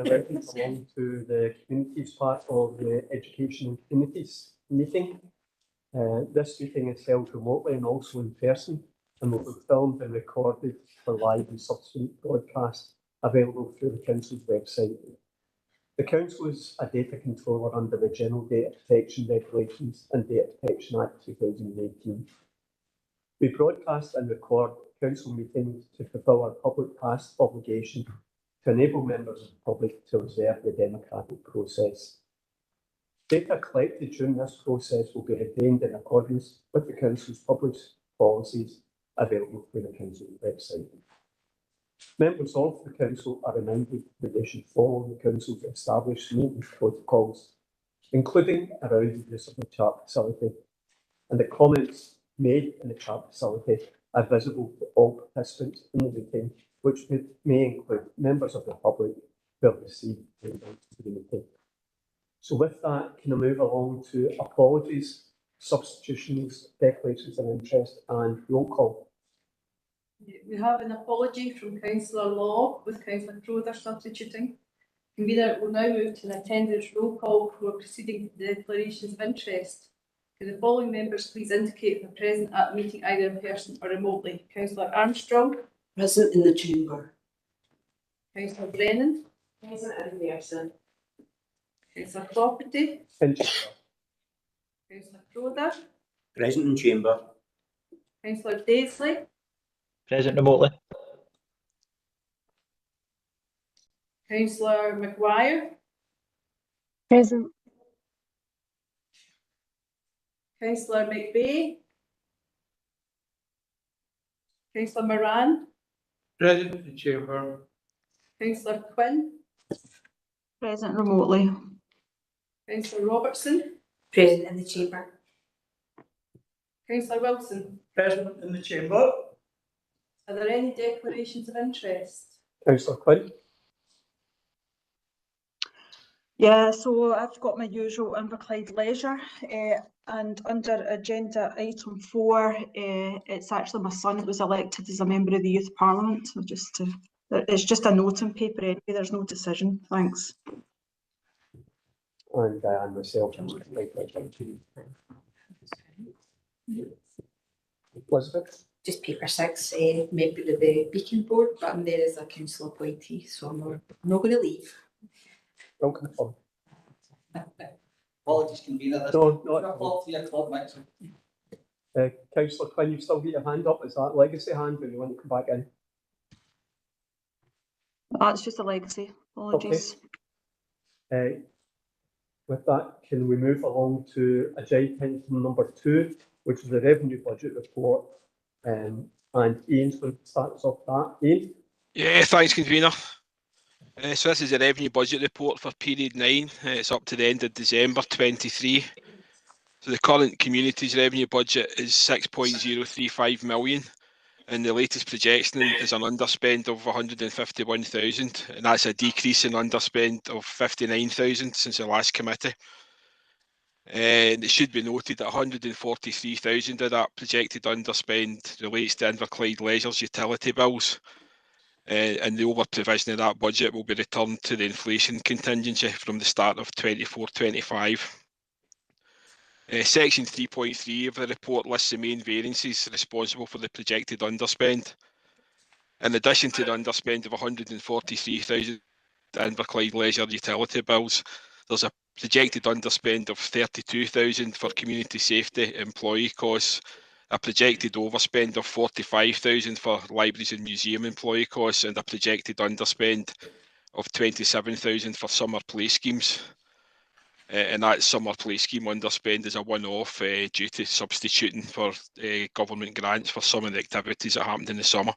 welcome along to the communities part of the Education and Communities meeting. This meeting is held remotely and also in person and will be filmed and recorded for live and subsequent broadcast available through the Council's website. The Council is a data controller under the General Data Protection Regulations and Data Protection Act 2018. We broadcast and record Council meetings to fulfil our public past obligation to enable members of the public to observe the democratic process. Data collected during this process will be retained in accordance with the Council's published policies available through the Council website. Members of the Council are reminded that they should follow the Council's established meeting protocols, including around the use of the chat facility, and the comments made in the chat facility are visible to all participants in the meeting, which may include members of the public who have received the invite to the meeting. So with that, can I move along to apologies, substitutions, declarations of interest and roll call? We have an apology from Councillor Law with Councillor Crowther substituting. Convener will now move to an attendance roll call for proceeding to the declarations of interest. Can the following members please indicate if they're present at the meeting either in person or remotely? Councillor Armstrong. Present in the chamber. Councillor Brennan. Present in person. Councillor Clopperty. Councillor Crowther. Present in chamber. Councillor Daisley. Present remotely. Councillor McGuire. Present. Councillor McVeigh. Councillor Moran. Present in the chamber. Councillor Quinn. Present remotely. Councillor Robertson. Present in the chamber. Councillor Wilson. Present in the chamber. Are there any declarations of interest? Councillor Quinn. Yeah, so I've got my usual Inverclyde Leisure, and under agenda item 4, it's actually my son who was elected as a member of the Youth Parliament. So it's just a note on paper anyway, there's no decision. Thanks. And myself. Elizabeth. Just paper 6, member of the Beacon Board, but I'm there as a council appointee, so I'm not going to leave. Welcome on. Apologies, convener. No, not at all. 3 o'clock maximum. Councillor Quinn, you've still got your hand up. Is that legacy hand or you want to come back in? That's just a legacy. Apologies. Okay. With that, can we move along to agenda item number 2, which is the revenue budget report? And Ian's going to start us off that. Ian? Yeah, thanks, convener. So this is a revenue budget report for period 9. It's up to the end of December 23. So the current communities revenue budget is 6.035 million, and the latest projection is an underspend of 151,000, and that's a decrease in underspend of 59,000 since the last committee. And it should be noted that 143,000 of that projected underspend relates to Inverclyde Leisure's utility bills. And the over-provision of that budget will be returned to the inflation contingency from the start of 24-25. Section 3.3 of the report lists the main variances responsible for the projected underspend. In addition to the underspend of 143,000 Inverclyde Leisure utility bills, there's a projected underspend of 32,000 for community safety employee costs, a projected overspend of 45,000 for libraries and museum employee costs, and a projected underspend of 27,000 for summer play schemes. And that summer play scheme underspend is a one-off due to substituting for government grants for some of the activities that happened in the summer.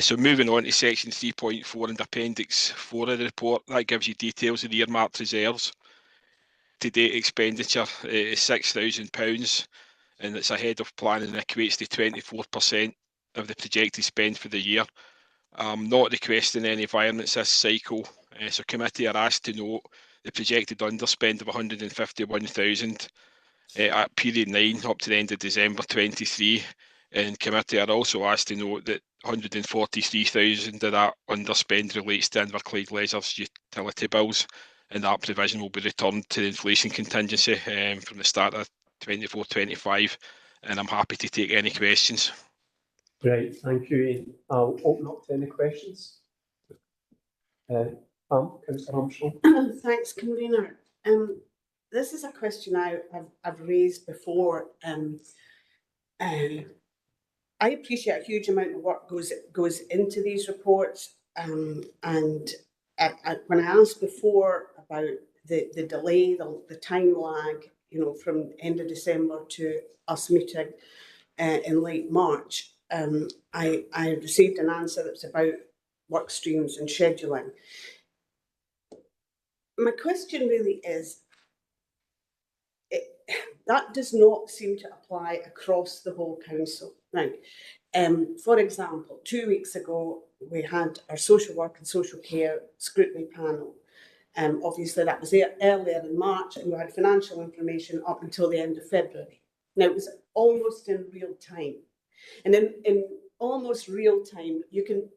So moving on to section 3.4 and appendix 4 of the report, that gives you details of the earmarked reserves. To date expenditure is £6,000, and it's ahead of plan and equates to 24% of the projected spend for the year. I'm not requesting any variance this cycle, so committee are asked to note the projected underspend of 151,000 at period 9 up to the end of December 23, in committee are also asked to note that 143,000 of that underspend relates to Inverclyde Leisure's utility bills, and that provision will be returned to the inflation contingency from the start of 24-25, and I'm happy to take any questions. Right, thank you, Ian. I'll open up to any questions. Councillor Armstrong. Thanks, convener. This is a question I've raised before. I appreciate a huge amount of work goes into these reports, and when I asked before about the delay, the time lag, you know, from end of December to us meeting in late March, I received an answer that was about work streams and scheduling. My question really is, that does not seem to apply across the whole council. Now, for example, 2 weeks ago, we had our social work and social care scrutiny panel. Obviously, that was earlier in March, and we had financial information up until the end of February. Now, it was almost in real time. And in almost real time,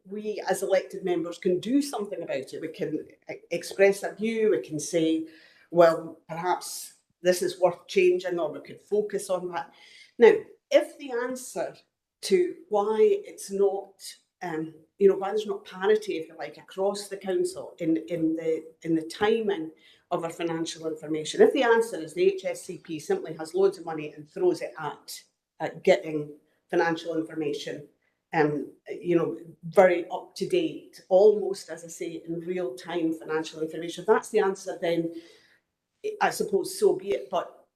we as elected members can do something about it. We can express a view, we can say, well, perhaps this is worth changing, or we could focus on that. Now, if the answer to why it's not, why there's not parity, if you like, across the council in the timing of our financial information, if the answer is the HSCP simply has loads of money and throws it at getting financial information, very up to date, almost, as I say, in real time financial information, if that's the answer, then I suppose so be it. But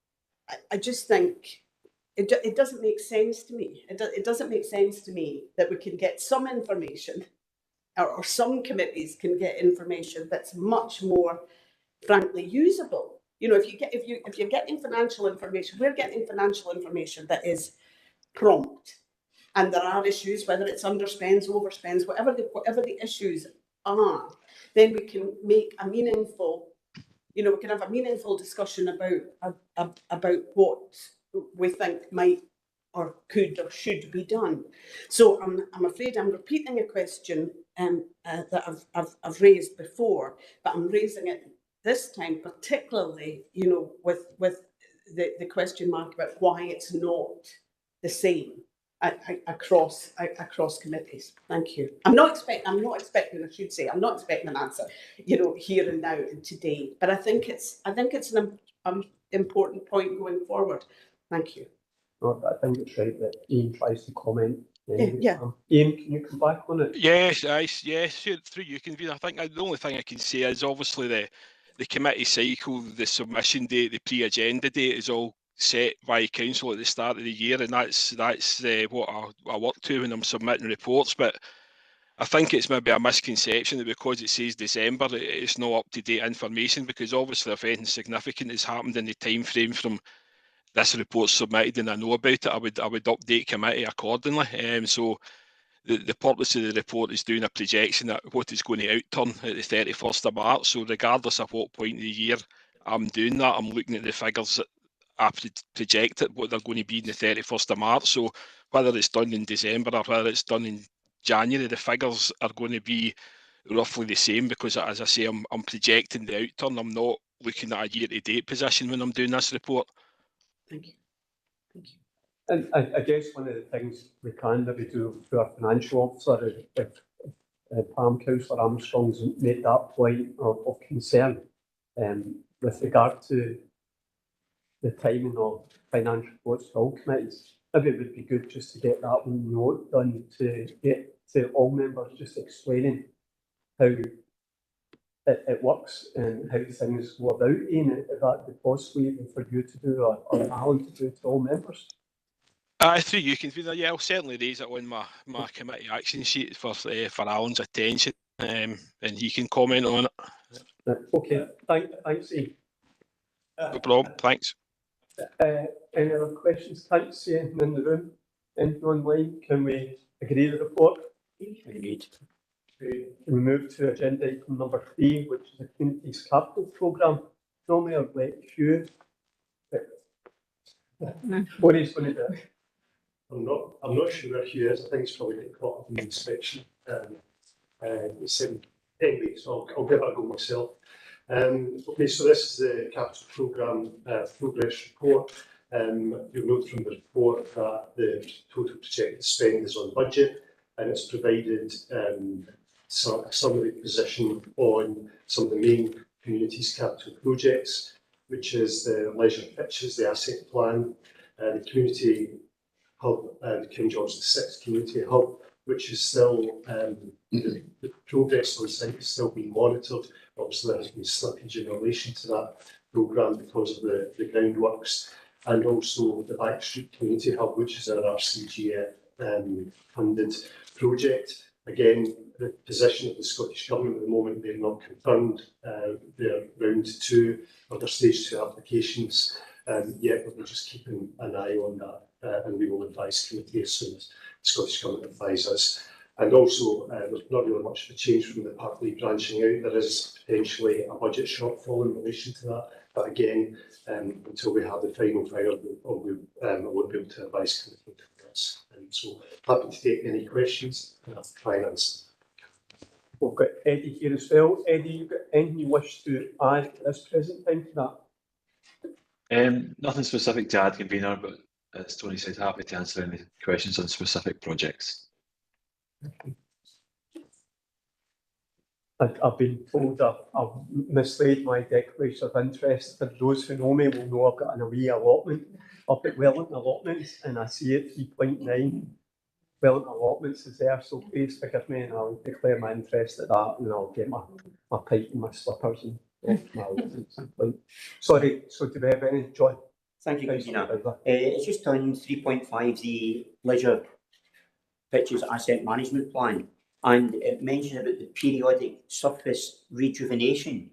I just think it doesn't make sense to me. It doesn't make sense to me that we can get some information, or some committees can get information that's much more, frankly, usable. You know, if you're getting financial information, we're getting financial information that is prompt, and there are issues, whether it's underspends, overspends, whatever the issues are, then we can make a meaningful. We can have a meaningful discussion about what we think might or could or should be done. So I'm afraid I'm repeating a question that I've raised before, but I'm raising it this time, particularly, with the question mark about why it's not the same across committees. Thank you. I'm not expecting an answer, here and now and today. But I think it's an important point going forward. Thank you. No, I think it's right that Ian tries to comment. Yeah. Ian, can you come back on it? Yes, sure, through you, convener. I think the only thing I can say is obviously the committee cycle, the submission date, the pre-agenda date is all set by council at the start of the year, and that's what I work to when I'm submitting reports. But I think it's maybe a misconception that because it says December, it's not up-to-date information, because obviously if anything significant has happened in the time frame from this report submitted and I know about it, I would update committee accordingly. So the purpose of the report is doing a projection at what is going to outturn at the 31st of March. So regardless of what point of the year I'm doing that, I'm looking at the figures that I project it, what they're going to be in the 31st of March. So whether it's done in December or whether it's done in January, the figures are going to be roughly the same, because, as I say, I'm projecting the outturn. I'm not looking at a year-to-date position when I'm doing this report. Thank you. Thank you. And I guess one of the things we can maybe do for our financial officer, if Councillor Armstrong's made that point of concern with regard to the timing of financial reports to all committees, maybe it would be good just to get that one note done to get to all members, just explaining how it works and how things go about. Ian, if that would be possible even for you to do, or Alan to do to all members. Through you, convener. Yeah, I'll certainly raise it on my committee action sheet for Alan's attention, and he can comment on it. Okay, thanks, Ian. No problem. Thanks. Any other questions? Can't see anything in the room. Anything online? Can we agree the report? Agreed. Can we move to agenda item number 3, which is the Communities Capital Programme? Normally I'd let you, but what he's going to do. I'm not sure where Hugh is. I think he's probably getting caught up in the inspection. Anyway, so I'll give it a go myself. Okay, so this is the capital programme progress report. You'll note from the report that the total projected spend is on budget, and it's provided a summary position on some of the main communities capital projects, which is the leisure pitches, the asset plan, the community hub, the King George VI community hub, which is still, the progress on site is still being monitored. Obviously, there has been slippage in relation to that programme because of the groundworks, and also the Backstreet Community Hub, which is our RCGF funded project. Again, the position of the Scottish Government at the moment, they've not confirmed their round 2 or their stage 2 applications yet, but we're just keeping an eye on that, and we will advise committee as soon as the Scottish Government advise us. And also, there's not really much of a change from the Parklea branching out. There is potentially a budget shortfall in relation to that, but again, until we have the final file, I won't be able to advise committee on this. So happy to take any questions and I'll try and answer. We've got Eddie here as well. Eddie, you got anything you wish to add at this present time to that? Nothing specific to add, convener, but as Tony said, happy to answer any questions on specific projects. I've been told I've mislaid my declaration of interest. For those who know me will know I've got an wee allotment up at Wellington Allotments, and I see it 3.9. Wellington Allotments is there, so please forgive me and I'll declare my interest at that, and I'll get my pipe and my slippers and my allotments. Sorry, so do we have any, John? Thank you, convener. It's just on 3.5, the leisure pitches asset management plan, and it mentions about the periodic surface rejuvenation.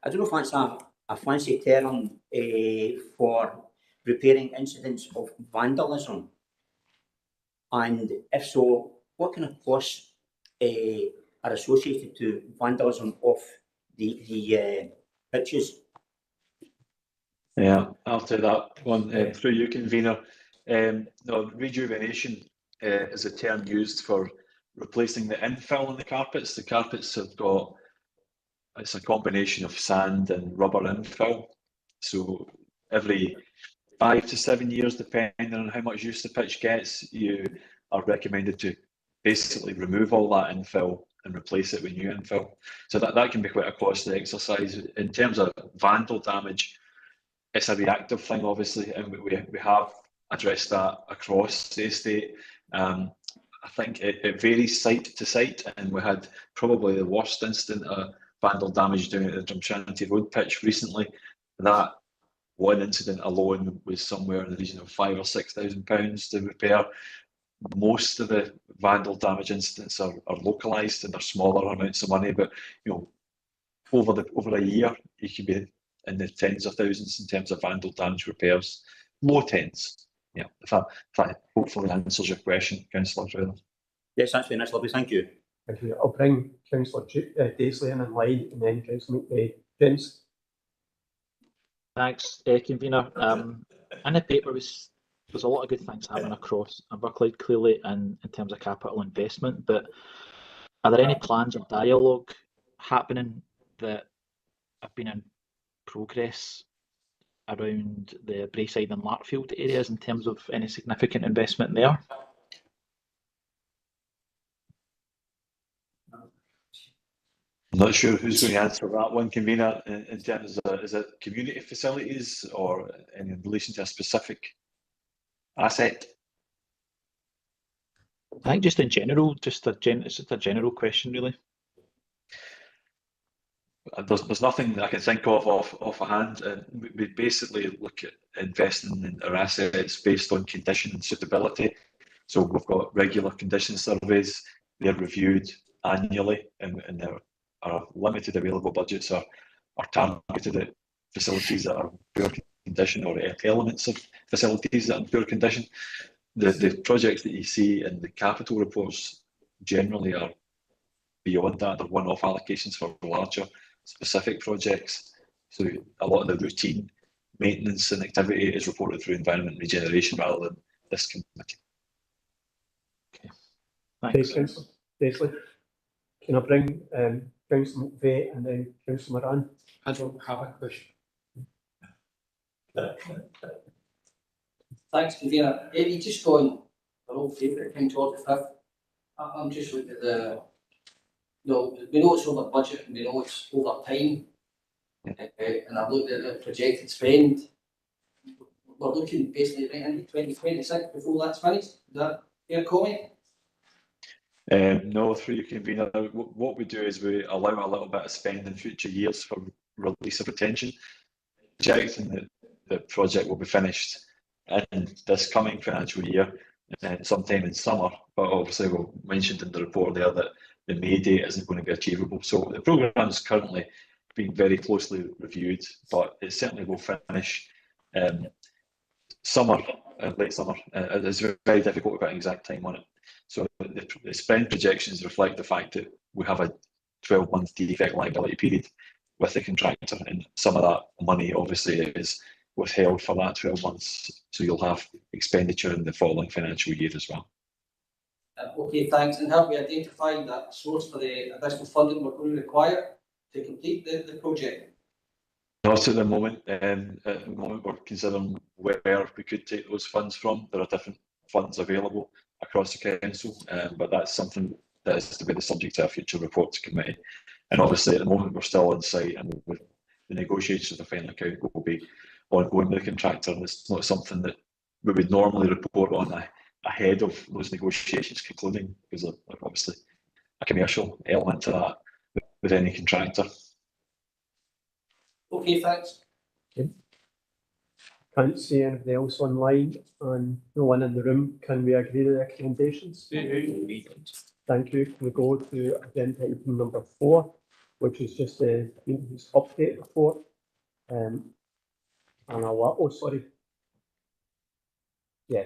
I don't know if that's a fancy term for repairing incidents of vandalism, and if so, what kind of costs are associated to vandalism of the pitches? Yeah, I'll take that one through you, convener. No, rejuvenation is a term used for replacing the infill on the carpets. The carpets have got, it's a combination of sand and rubber infill. So every 5 to 7 years, depending on how much use the pitch gets, you are recommended to basically remove all that infill and replace it with new infill. So that can be quite a costly exercise. In terms of vandal damage, it's a reactive thing, obviously, and we have addressed that across the estate. I think it varies site to site, and we had probably the worst incident of vandal damage down at the Drumshanty Road pitch recently. That one incident alone was somewhere in the region of £5,000 or £6,000 to repair. Most of the vandal damage incidents are localised and they're smaller amounts of money, but you know, over a year you could be in the tens of thousands in terms of vandal damage repairs, low tens. Yeah, if that hopefully answers your question, Councillor. Yes, that's very nice, lovely. Thank you. Thank you. I'll bring Councillor Daisley in line, and then Councillor James. Thanks, convener. In the paper there's a lot of good things happening across Inverclyde, clearly in terms of capital investment, but are there any plans or dialogue happening that have been in progress around the Braeside and Larkfield areas in terms of any significant investment there? I'm not sure who's going to answer that one, convener, in terms of, is it community facilities or in relation to a specific asset? I think just in general, it's just a general question, really. There's nothing that I can think of off a hand. We basically look at investing in our assets based on condition and suitability. So we've got regular condition surveys. They're reviewed annually, and our limited available budgets are targeted at facilities that are in poor condition or at elements of facilities that are in poor condition. The projects that you see in the capital reports generally are beyond that. They're one-off allocations for larger specific projects. So a lot of the routine maintenance and activity is reported through environment regeneration rather than this committee. Okay, Thanks. Councillor Daisley. Can I bring Councillor McVeigh and then Councillor Moran? I don't have a question. Thanks, Convener. Eddie, just on our old favourite, King George V. I'm just looking at the, we know it's over budget and we know it's over time. And I've looked at the projected spend. We're looking basically right into 2026 before that's finished. Is that fair comment? No, through your convener, what we do is we allow a little bit of spend in future years for release of retention. Projecting that the project will be finished in this coming financial year, sometime in summer, but obviously we mentioned in the report there that the May date isn't going to be achievable. So the programme is currently being very closely reviewed, but it certainly will finish summer, late summer. It's very difficult to put an exact time on it. So the spend projections reflect the fact that we have a 12-month defect liability period with the contractor, and some of that money obviously is withheld for that 12 months. So you'll have expenditure in the following financial year as well. Okay, thanks. And have we identified that source for the additional funding we're going to require to complete the project? Not at the moment. At the moment, we're considering where we could take those funds from. There are different funds available across the council, but that's something that is to be the subject of a future report to committee. And obviously, at the moment, we're still on site, and with the negotiations of the final account will be ongoing with the contractor. And it's not something that we would normally report on ahead of those negotiations concluding, because there's obviously a commercial element to that with any contractor. Okay, thanks. Okay. Can't see anybody else online and no one in the room. Can we agree to the recommendations? Thank you. Can we go to agenda item number 4, which is just the community's update report. And I'll, oh, sorry. Yeah,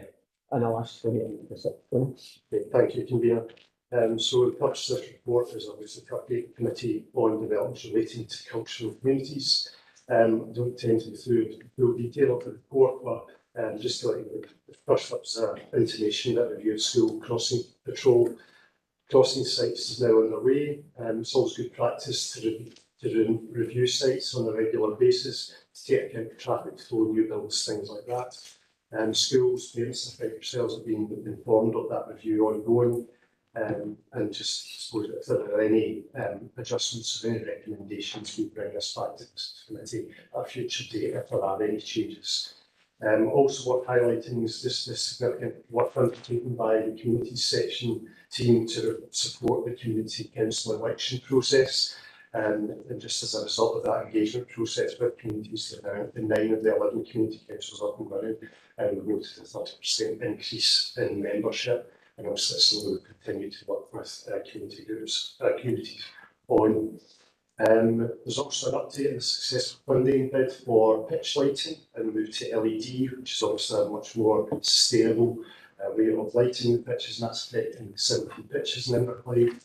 and I'll ask for this up. Thank you, convener. So the purpose of this report is obviously to update the committee on developments relating to cultural communities. I don't tend to go through full detail of the report, but just to let you know, the first up is an intimation that review of school crossing patrol crossing sites is now underway. It's always good practice to review sites on a regular basis to take account of traffic flow, new builds, things like that. Schools, parents, and yourselves have been informed of that review ongoing. And just suppose if there are any adjustments or any recommendations, we bring this back to this committee at a future date if there are any changes. Also worth highlighting is this significant work undertaken by the communities section team to support the community council election process. And just as a result of that engagement process with communities, the 9 of the 11 community councils up and running, and we noted a 30% increase in membership. And obviously that's something we'll continue to work with community groups, communities on. There's also an update on the successful funding bid for pitch lighting and move to LED, which is obviously a much more sustainable way of lighting the pitches, and that's affecting 17 pitches in Inverclyde.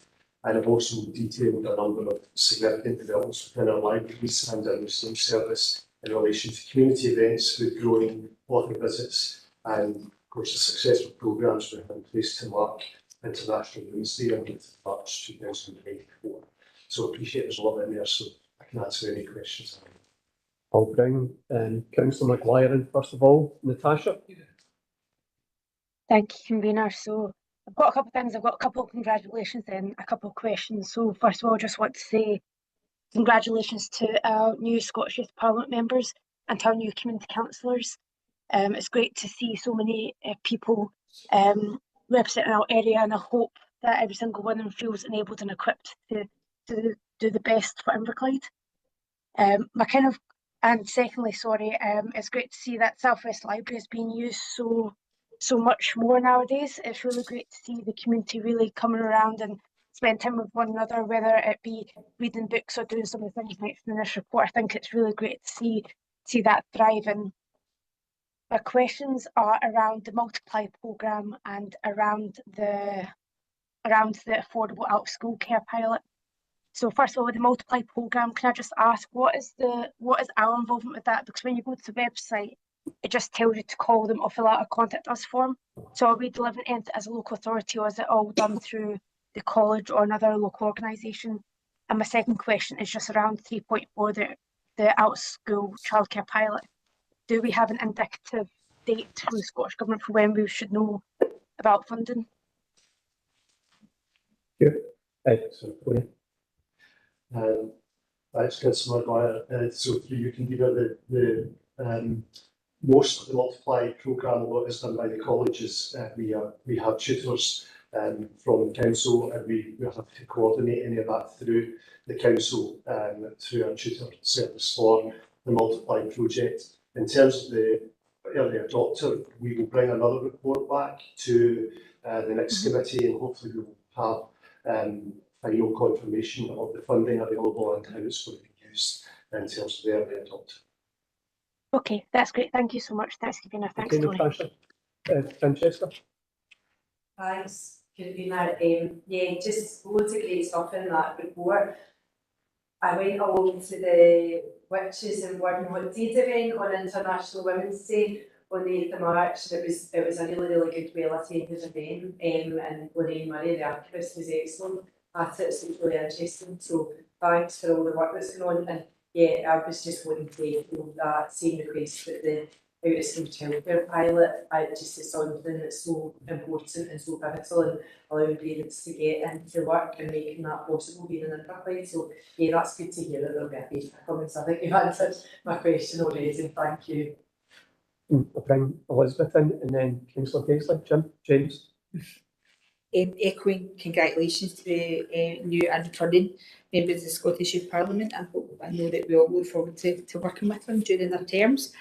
And I've also detailed a number of significant developments within our libraries and our museum service in relation to community events with growing author visits and of course the successful programmes we have in place to mark International Women's Day on 8th of March 2024. So I appreciate there's a lot in there, so I can answer any questions. I'll bring Councillor Maguire in first of all. Natasha? Thank you, convener. So I've got a couple of things. I've got a couple of congratulations and a couple of questions. So first of all, I just want to say congratulations to our new Scottish Youth Parliament members and to our new community councillors. It's great to see so many people representing our area, and I hope that every single one of them feels enabled and equipped to do the best for Inverclyde. And secondly, it's great to see that South West Library is being used so much more nowadays. It's really great to see the community really coming around and spend time with one another, whether it be reading books or doing some of the things mentioned in this report. I think it's really great to see that thrive. And my questions are around the Multiply programme and around the affordable out of school care pilot. So first of all, with the Multiply programme, can I just ask what is our involvement with that? Because when you go to the website, it just tells you to call them or fill out a contact us form. So are we delivering anything as a local authority, or is it all done through the college or another local organisation? And my second question is just around 3.4, the out-school childcare pilot. Do we have an indicative date from the Scottish Government for when we should know about funding? Sorry. That's Councillor Maguire. So you can give it the most of the multiplied programme, what is done by the colleges. We have tutors from the council, and we have to coordinate any of that through the council, through our tutor service for the multiplied project. In terms of the early adopter, we will bring another report back to the next committee, and hopefully we will have final confirmation of the funding available and how it's going to be used in terms of the early adopter. Okay, that's great. Thank you so much. Thanks, Convener. Thanks, Tony. Francesca. Thanks, Convener. Yeah, just loads of great stuff in that report. I went along to the Witches and Word and Hot Deeds event on International Women's Day on the 8th of March. It was a really good, well-attended event, and Lorraine Murray, the archivist, was excellent at it, so it was really interesting. So thanks for all the work that's going on. And yeah, I was just wanting to echo that same request that the out-of-school childcare pilot, just is something that's so important and so pivotal in allowing parents to get into work and making that possible being in Inverclyde. So yeah, that's good to hear that there'll be a paper coming. So I think you've answered my question already. Thank you. I'll bring Elizabeth in, and then Councillor Paisley. James. Echoing congratulations to the new and returning members of the Scottish Youth Parliament. I know that we all look forward to working with them during their terms.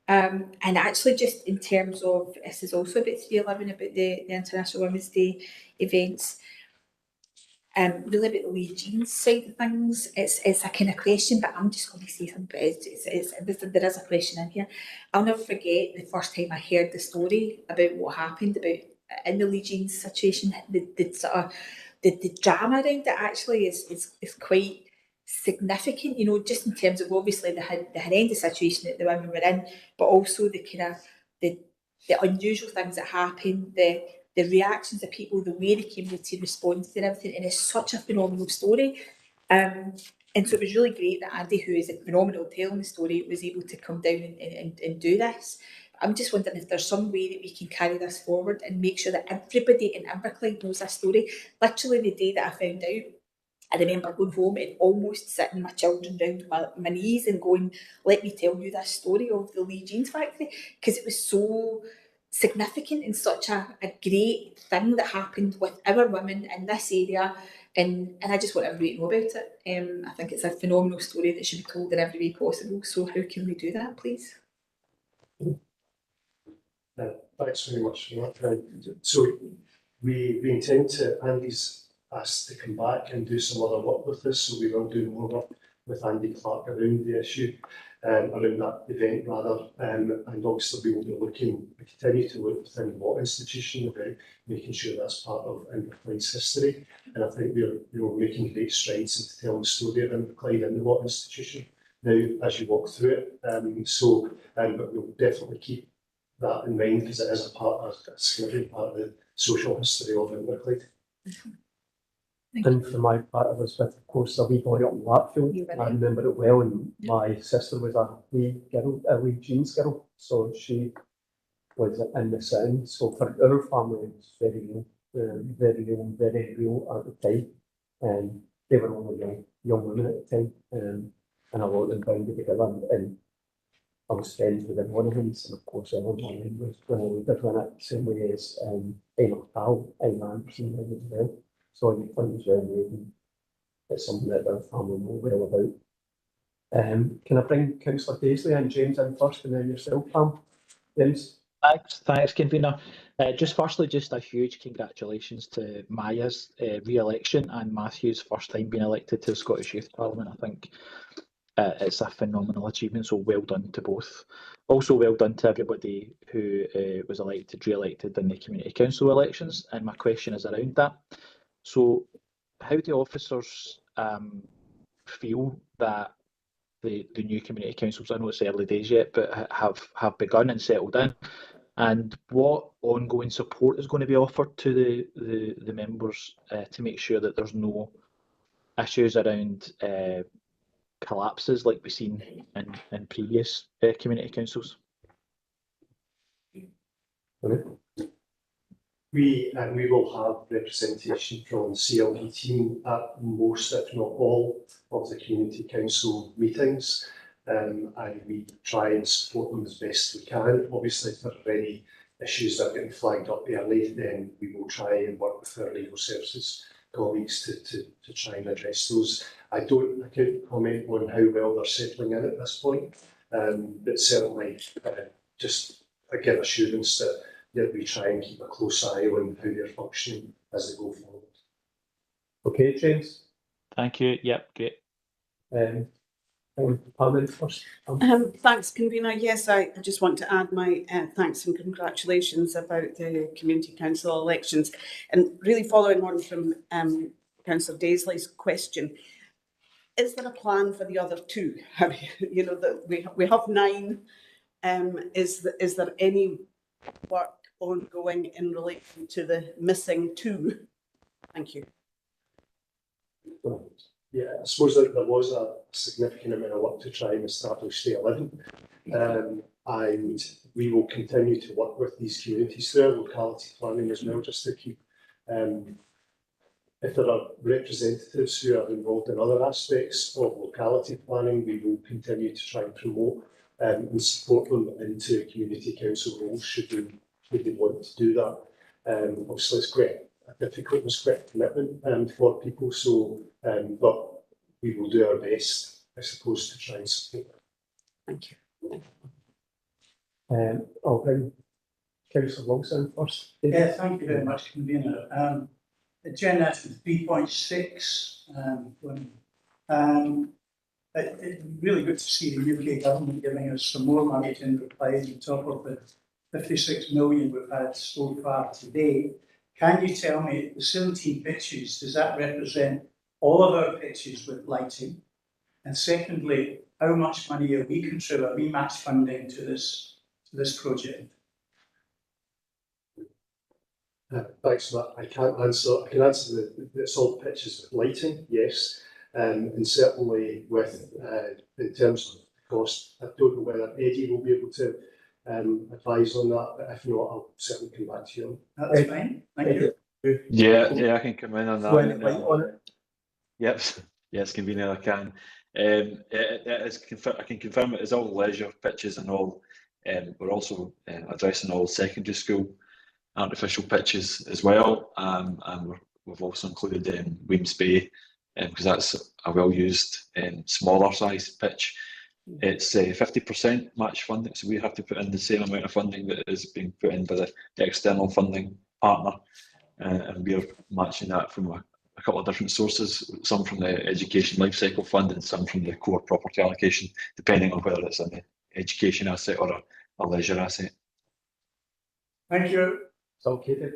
And actually, just in terms of, this is also about 311, about the International Women's Day events, really about the Lee Jeans side of things. It's a kind of question, but I'm just going to say something. There is a question in here. I'll never forget the first time I heard the story about what happened in the Lee Jeans situation. The drama around it actually is quite significant, you know, just in terms of obviously the horrendous situation that the women were in, but also the kind of the unusual things that happened, the reactions of people, the way they came to respond to everything, and it's such a phenomenal story. And so it was really great that Andy, who is phenomenal telling the story, was able to come down and do this. I'm just wondering if there's some way that we can carry this forward and make sure that everybody in Inverclyde knows this story. Literally the day that I found out, I remember going home and almost sitting my children round my knees and going, let me tell you this story of the Lee Jeans factory, because it was so significant and such a great thing that happened with our women in this area. And I just want everybody to know about it. I think it's a phenomenal story that should be told in every way possible. So how can we do that, please? Thanks very much for that. So we intend to, Andy's asked to come back and do some other work with this, so we will do more work with Andy Clark around the issue, around that event rather, and obviously we will be looking, we continue to look within what institution about making sure that's part of Inverclyde's history, and I think we're making great strides into telling the story of Inverclyde in the what institution now as you walk through it, but we'll definitely keep that in mind because it is a significant part of the social history of Inverclyde. And for my part, I was with, of course, a wee boy up in Lapfield. I remember it well, and my sister was a wee Jeans girl, so she was in the sound. So for our family, it was very real at the time. And they were only young women at the time, and a lot of them bound together. And I was friends with one of them, and of course, Ellen was one of the leaders in it, same way as Einar Powell, Einar Anderson as well. So I think it's very amazing. It's something that our family know well about. Can I bring Councillor Paisley and James in first, and then yourself, Pam? James? Thanks, Convener. Just firstly, just a huge congratulations to Maya's re-election and Matthew's first time being elected to the Scottish Youth Parliament. I think it's a phenomenal achievement, so well done to both. Also well done to everybody who was re-elected in the community council elections, and my question is around that. So how do officers feel that the new community councils? I know it's early days yet, but have begun and settled in. And what ongoing support is going to be offered to the members to make sure that there's no issues around collapses like we've seen in previous community councils? We will have representation from the CLP team at most, if not all, of the community council meetings, and we try and support them as best we can. Obviously, if there are any issues that are getting flagged up early, then we will try and work with our legal services colleagues to try and address those. I can't comment on how well they're settling in at this point, but certainly just give assurance that we try and keep a close eye on how they're functioning as they go forward. Okay, James. Thank you. Yep, great. Pam first. Thanks, convener. Yes, I just want to add my thanks and congratulations about the community council elections, and really following on from Councillor Daisley's question. Is there a plan for the other two? You know that we have 9. Is there any work ongoing in relation to the missing 2? Thank you. Yeah, I suppose that there was a significant amount of work to try and establish the 11, and we will continue to work with these communities through our locality planning as well, just to keep. If there are representatives who are involved in other aspects of locality planning, we will continue to try and promote and support them into community council roles should they want to do that. Obviously, it's quite difficult, it's quite a commitment for people, so but we will do our best, I suppose, to try and support them. Thank you. I'll bring Councillor Longson first. Yeah, thank you very much, convener. Agenda 3.6. It's really good to see the UK government giving us some more money to reply on top of the 56 million we've had so far today. Can you tell me the 17 pitches, does that represent all of our pitches with lighting? And secondly, how much money are we contributing, we match funding to this project? Thanks for that. I can answer it's all pitches with lighting, yes, and certainly with in terms of cost. I don't know whether Eddie will be able to advise on that, but if not, I'll certainly come back to you. That's fine. Thank you. Yeah, I can come in on that. On it. Yep, yes, convener, I can. I can confirm it is all leisure pitches and all. We're also addressing all secondary school artificial pitches as well, and we've also included Weems Bay because that's a well-used smaller size pitch. It's 50% match funding, so we have to put in the same amount of funding that is being put in by the external funding partner, and we're matching that from a couple of different sources, some from the Education Lifecycle Fund and some from the core property allocation, depending on whether it's an education asset or a leisure asset. Thank you. It's okay.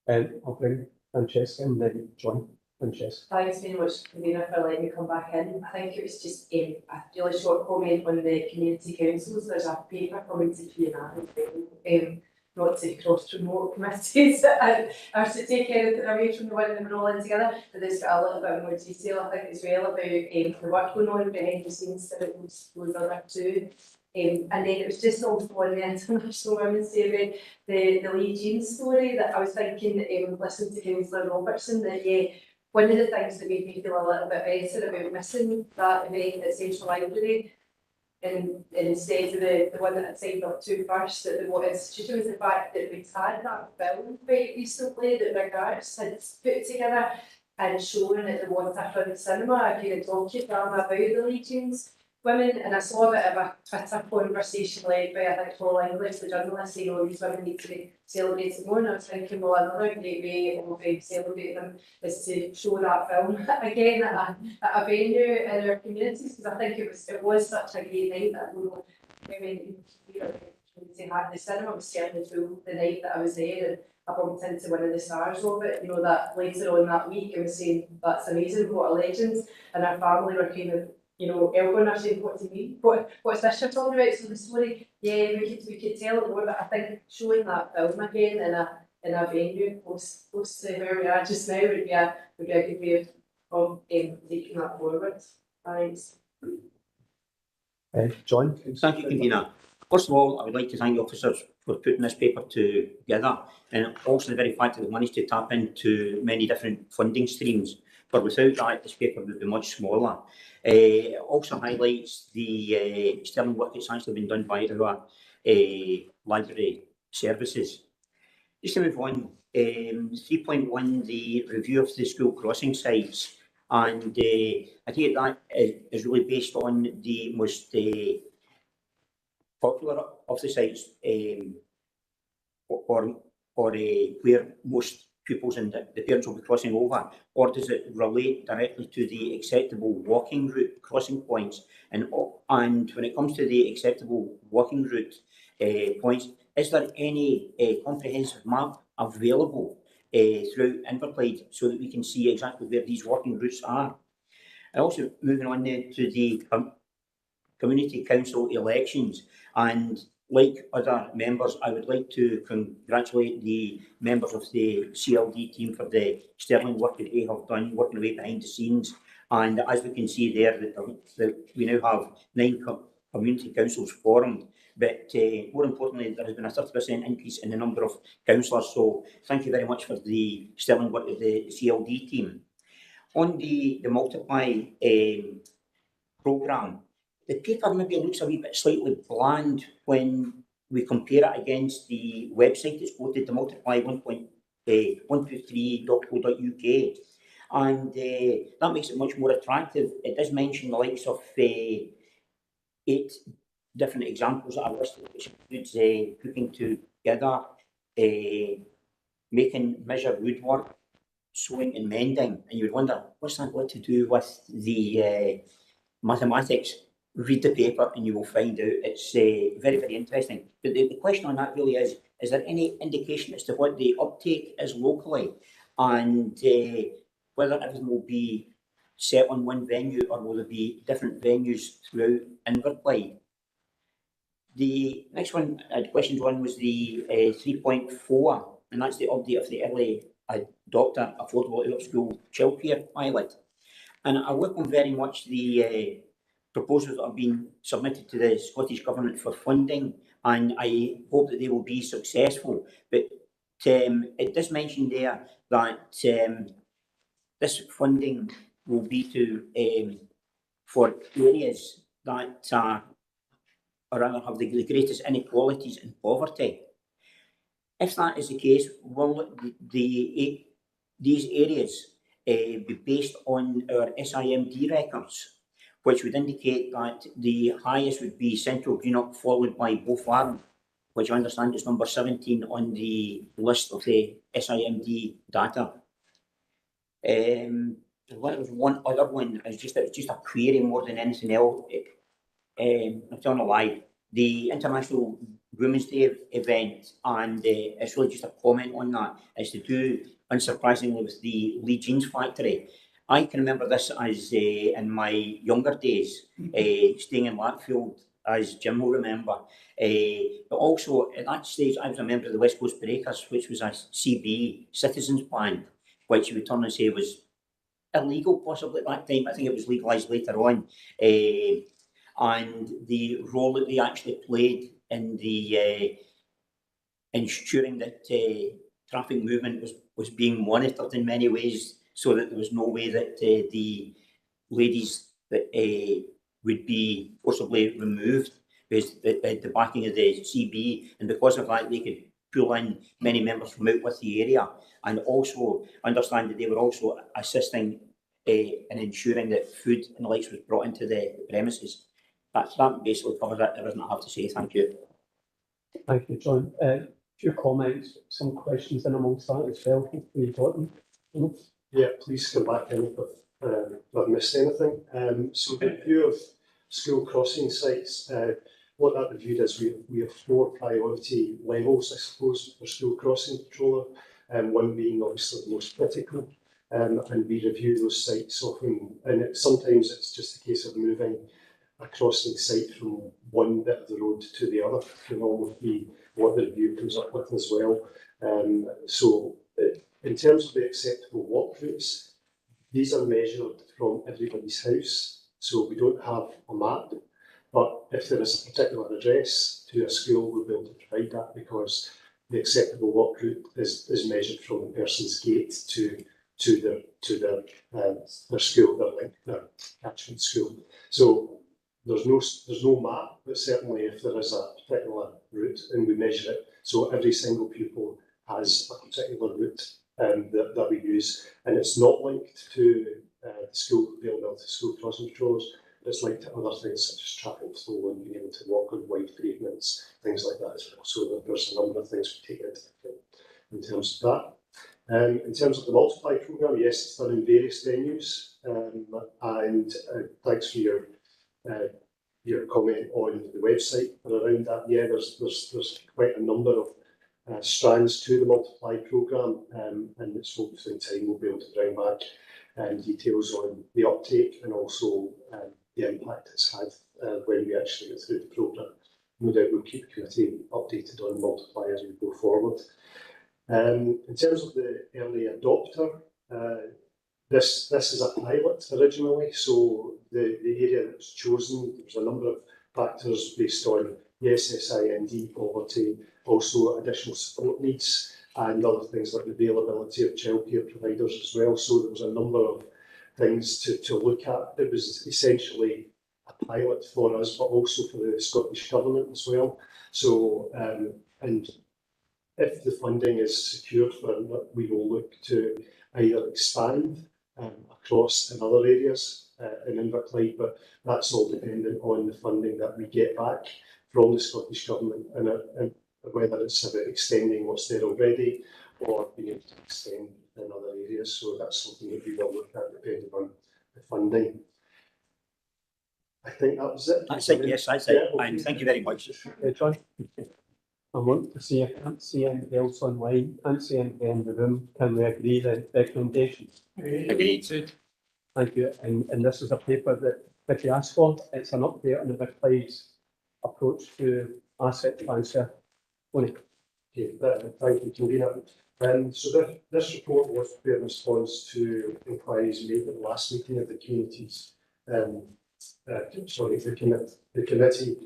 I'll bring Francesca and then John. Francesca. Thanks very much, convener, for letting me come back in. I think it was just a really short comment on the community councils. There's a paper coming to P&R, not to cross-promote committees and or to take anything away from the one that we're all in together, but there's got a little bit more detail, I think, as well about the work going on behind the scenes that those other two. And then it was just also on the International Women's Day, the Lee Jean story that I was thinking, listening to Councillor Robertson, that one of the things that made me feel a little bit better about missing that event at Central Library, and instead of the one that I signed up to first at the Watt Institution, was the fact that we'd had that film quite recently that Big Arts had put together and shown at the Waterfront Cinema, a kind of docudrama about the Legions women, and I saw a bit of a Twitter conversation led by, I think, Paul English, the journalist, saying, oh, these women need to be celebrated more, and I was thinking, well, another great way of celebrating them is to show that film again at a venue in our communities, because I think it was such a great night that women, the cinema was certainly full the night that I was there, and I bumped into one of the stars of it, that later on that week I was saying, that's amazing, what a legend, and our family were kind of you know, Elgin are saying, what do you mean? What's this you're talking about? So the story, yeah, we could tell it more, but I think showing that film again in a venue close to where we are just now would be a good way of taking that forward. Thanks. John? Thank you, Convener. First of all, I would like to thank the officers for putting this paper together, and also the very fact that they've managed to tap into many different funding streams. For without that, this paper would be much smaller. It also highlights the sterling work that's actually been done by our library services. Just to move on, 3.1, the review of the school crossing sites, and I think that is really based on the most popular of the sites, or where most pupils and the parents will be crossing over, or does it relate directly to the acceptable walking route crossing points? And when it comes to the acceptable walking route points, is there any comprehensive map available throughout Inverclyde so that we can see exactly where these walking routes are? And also moving on then to the community council elections, and like other members, I would like to congratulate the members of the CLD team for the sterling work that they have done, working away behind the scenes. And as we can see there, that we now have 9 community councils formed. But more importantly, there has been a 30% increase in the number of councillors. So thank you very much for the sterling work of the CLD team. On the Multiply programme, the paper maybe looks a wee bit slightly bland when we compare it against the website that's quoted, the Multiply 1.123.co.uk, and that makes it much more attractive. It does mention the likes of 8 different examples that are listed, which includes cooking together, making, measure woodwork, sewing and mending, and you would wonder, what's that got to do with the mathematics? Read the paper and you will find out. It's very, very interesting. But the question on that really is there any indication as to what the uptake is locally, and whether everything will be set on one venue or will there be different venues throughout Inverclyde? The next one, question 1, was the 3.4, and that's the update of the early adopter affordable out of school childcare pilot. And I welcome very much the proposals that have been submitted to the Scottish Government for funding, and I hope that they will be successful. But it does mention there that this funding will be for areas that or rather have the greatest inequalities and poverty. If that is the case, will these areas be based on our SIMD records, which would indicate that the highest would be Central Greenock, followed by Beaufarm, which I understand is number 17 on the list of the SIMD data. There was one other one, it's just a query more than anything else. I'm telling a lie. The International Women's Day event, and it's really just a comment on that, is to do, unsurprisingly, with the Lee Jeans factory. I can remember this as in my younger days, staying in Latfield, as Jim will remember. But also at that stage, I was a member of the West Coast Breakers, which was a CB citizens band, which you would turn and say was illegal possibly at that time. I think it was legalised later on. And the role that they actually played in the ensuring that traffic movement was being monitored in many ways, so that there was no way that the ladies that would be forcibly removed, because the backing of the CB, and because of that they could pull in many members from out with the area, and also understand that they were also assisting in ensuring that food and the likes was brought into the premises. That basically covers it. There isn't I have to say. Thank you. Thank you, John. A few comments, some questions in amongst that as well. Hopefully you got them. Yeah, please come back in if I've missed anything. So the review of school crossing sites, what that reviewed is we have 4 priority levels, I suppose, for school crossing controller, one being obviously the most critical. and we review those sites often. And sometimes it's just a case of moving a crossing site from one bit of the road to the other, along with what the review comes up with as well. So in terms of the acceptable walk routes, these are measured from everybody's house. So we don't have a map, but if there is a particular address to a school, we'll be able to provide that, because the acceptable walk route is measured from the person's gate to their school, their catchment school. So there's no map, but certainly if there is a particular route and we measure it, so every single pupil has a particular route that we use, and it's not linked to the school availability school crossing controllers. It's linked to other things such as traffic flow and being able to walk on wide pavements, things like that as well. So there's a number of things we take into account in terms of that. In terms of the Multiply programme, yes, it's done in various venues, and thanks for your comment on the website around that. Yeah, there's quite a number of strands to the Multiply programme, and it's hoped in time we'll be able to bring back details on the uptake and also the impact it's had when we actually get through the programme. No doubt we'll keep the committee updated on Multiply as we go forward. In terms of the early adopter, this is a pilot originally, so the area that was chosen, there was a number of factors based on the SSIND poverty, also additional support needs, and other things like the availability of childcare providers as well. So there was a number of things to look at. It was essentially a pilot for us, but also for the Scottish Government as well. So, and if the funding is secured for it, we will look to either expand across in other areas in Inverclyde, but that's all dependent on the funding that we get back from the Scottish Government, and whether it's about extending what's there already or being able to extend in other areas. So that's something that we will look at depending on the funding. I think that was it. That's it, yes, that's it. Yeah, okay. Thank you very much. John? I want to see, I can't see anything else online, can't see anything in the room. Can we agree the recommendations? Agreed. Thank you. And this is a paper that Vicky asked for. It's an update on the Inverclyde's approach to asset transfer. Tony. Okay, thank you, convener. So this report was prepared in response to inquiries made at the last meeting of the committees. The committee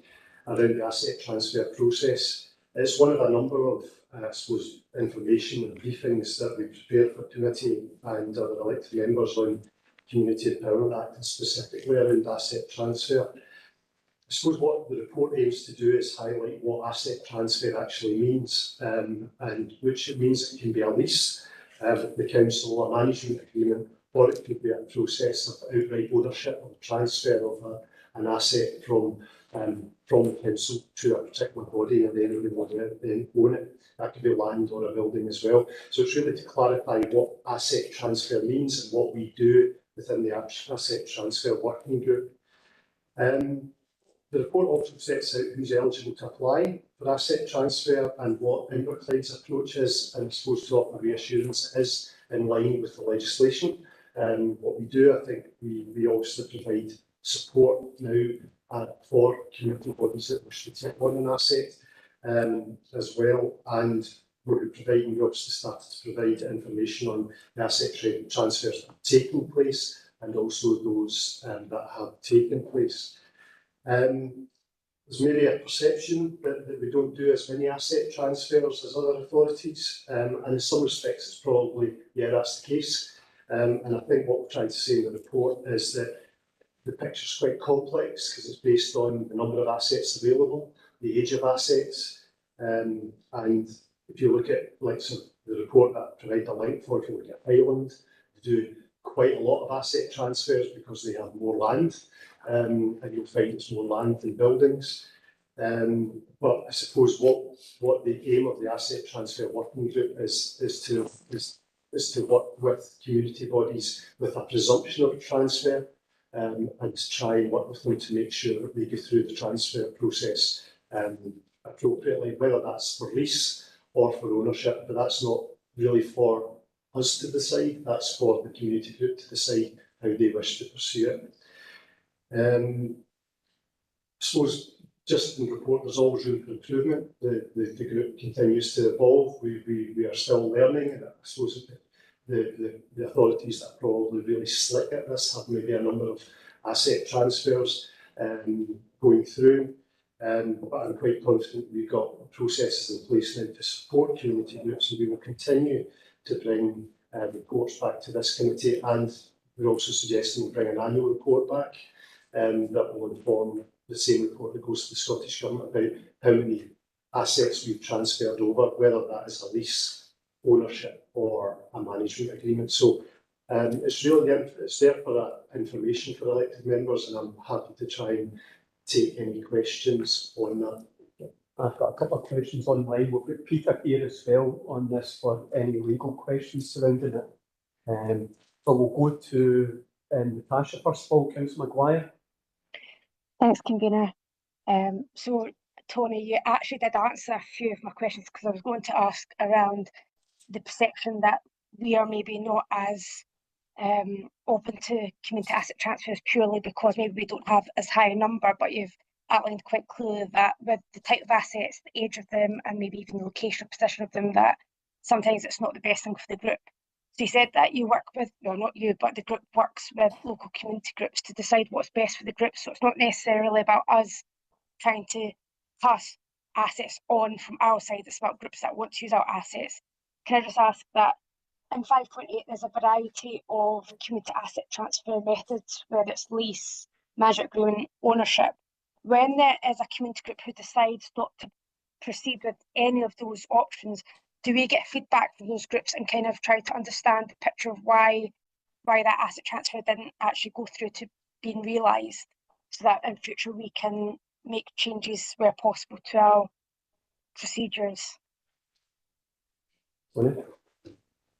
around the asset transfer process. It's one of a number of, I suppose, information and briefings that we prepared for committee and other elected members on Community Empowerment Act, and specifically around asset transfer. I suppose what the report aims to do is highlight what asset transfer actually means, and which it means it can be a lease with the council, a management agreement, or it could be a process of outright ownership or transfer of an asset from the council to a particular body, and then we want to own it. That could be land or a building as well. So it's really to clarify what asset transfer means and what we do within the asset transfer working group. The report also sets out who's eligible to apply for asset transfer and what Inverclyde's approach is, and I suppose to offer reassurance is in line with the legislation. What we do, I think we also provide support now for community bodies that wish to take on an asset as well, and we're providing, we also started to provide information on the asset transfers that have taken place and also those that have taken place. There's maybe a perception that we don't do as many asset transfers as other authorities, and in some respects it's probably, yeah, that's the case. And I think what we're trying to say in the report is that the picture's quite complex because it's based on the number of assets available, the age of assets, and if you look at like the report that I provide a link for, if you look at Highland, they do quite a lot of asset transfers because they have more land. And you'll find it's more land than buildings. But I suppose what the aim of the asset transfer working group is to work with community bodies with a presumption of a transfer, and to try and work with them to make sure that they go through the transfer process appropriately, whether that's for lease or for ownership, but that's not really for us to decide. That's for the community group to decide how they wish to pursue it. I suppose just in the report, there's always room for improvement. The group continues to evolve. We are still learning, and I suppose the authorities that are probably really slick at this have maybe a number of asset transfers going through. But I'm quite confident we've got processes in place now to support community groups, and we will continue to bring reports back to this committee, and we're also suggesting we bring an annual report back that will inform the same report that goes to the Scottish Government about how many assets we've transferred over, whether that is a lease, ownership or a management agreement. So it's really it's there for that information for elected members, and I'm happy to try and take any questions on that. I've got a couple of questions online. We've got Peter here as well on this for any legal questions surrounding it. So we'll go to Natasha first of all, Councillor Maguire. Thanks, convener. So Tony, you actually did answer a few of my questions, because I was going to ask around the perception that we are maybe not as open to community asset transfers purely because maybe we don't have as high a number, but you've outlined quite clearly that with the type of assets, the age of them, and maybe even the location or position of them, that sometimes it's not the best thing for the group. So you said that you work with, well, not you, but the group works with local community groups to decide what's best for the group. So it's not necessarily about us trying to pass assets on from our side. It's about groups that want to use our assets. Can I just ask that in 5.8, there's a variety of community asset transfer methods, whether it's lease, management agreement, ownership. When there is a community group who decides not to proceed with any of those options, do we get feedback from those groups and kind of try to understand the picture of why that asset transfer didn't actually go through to being realised, so that in future we can make changes where possible to our procedures?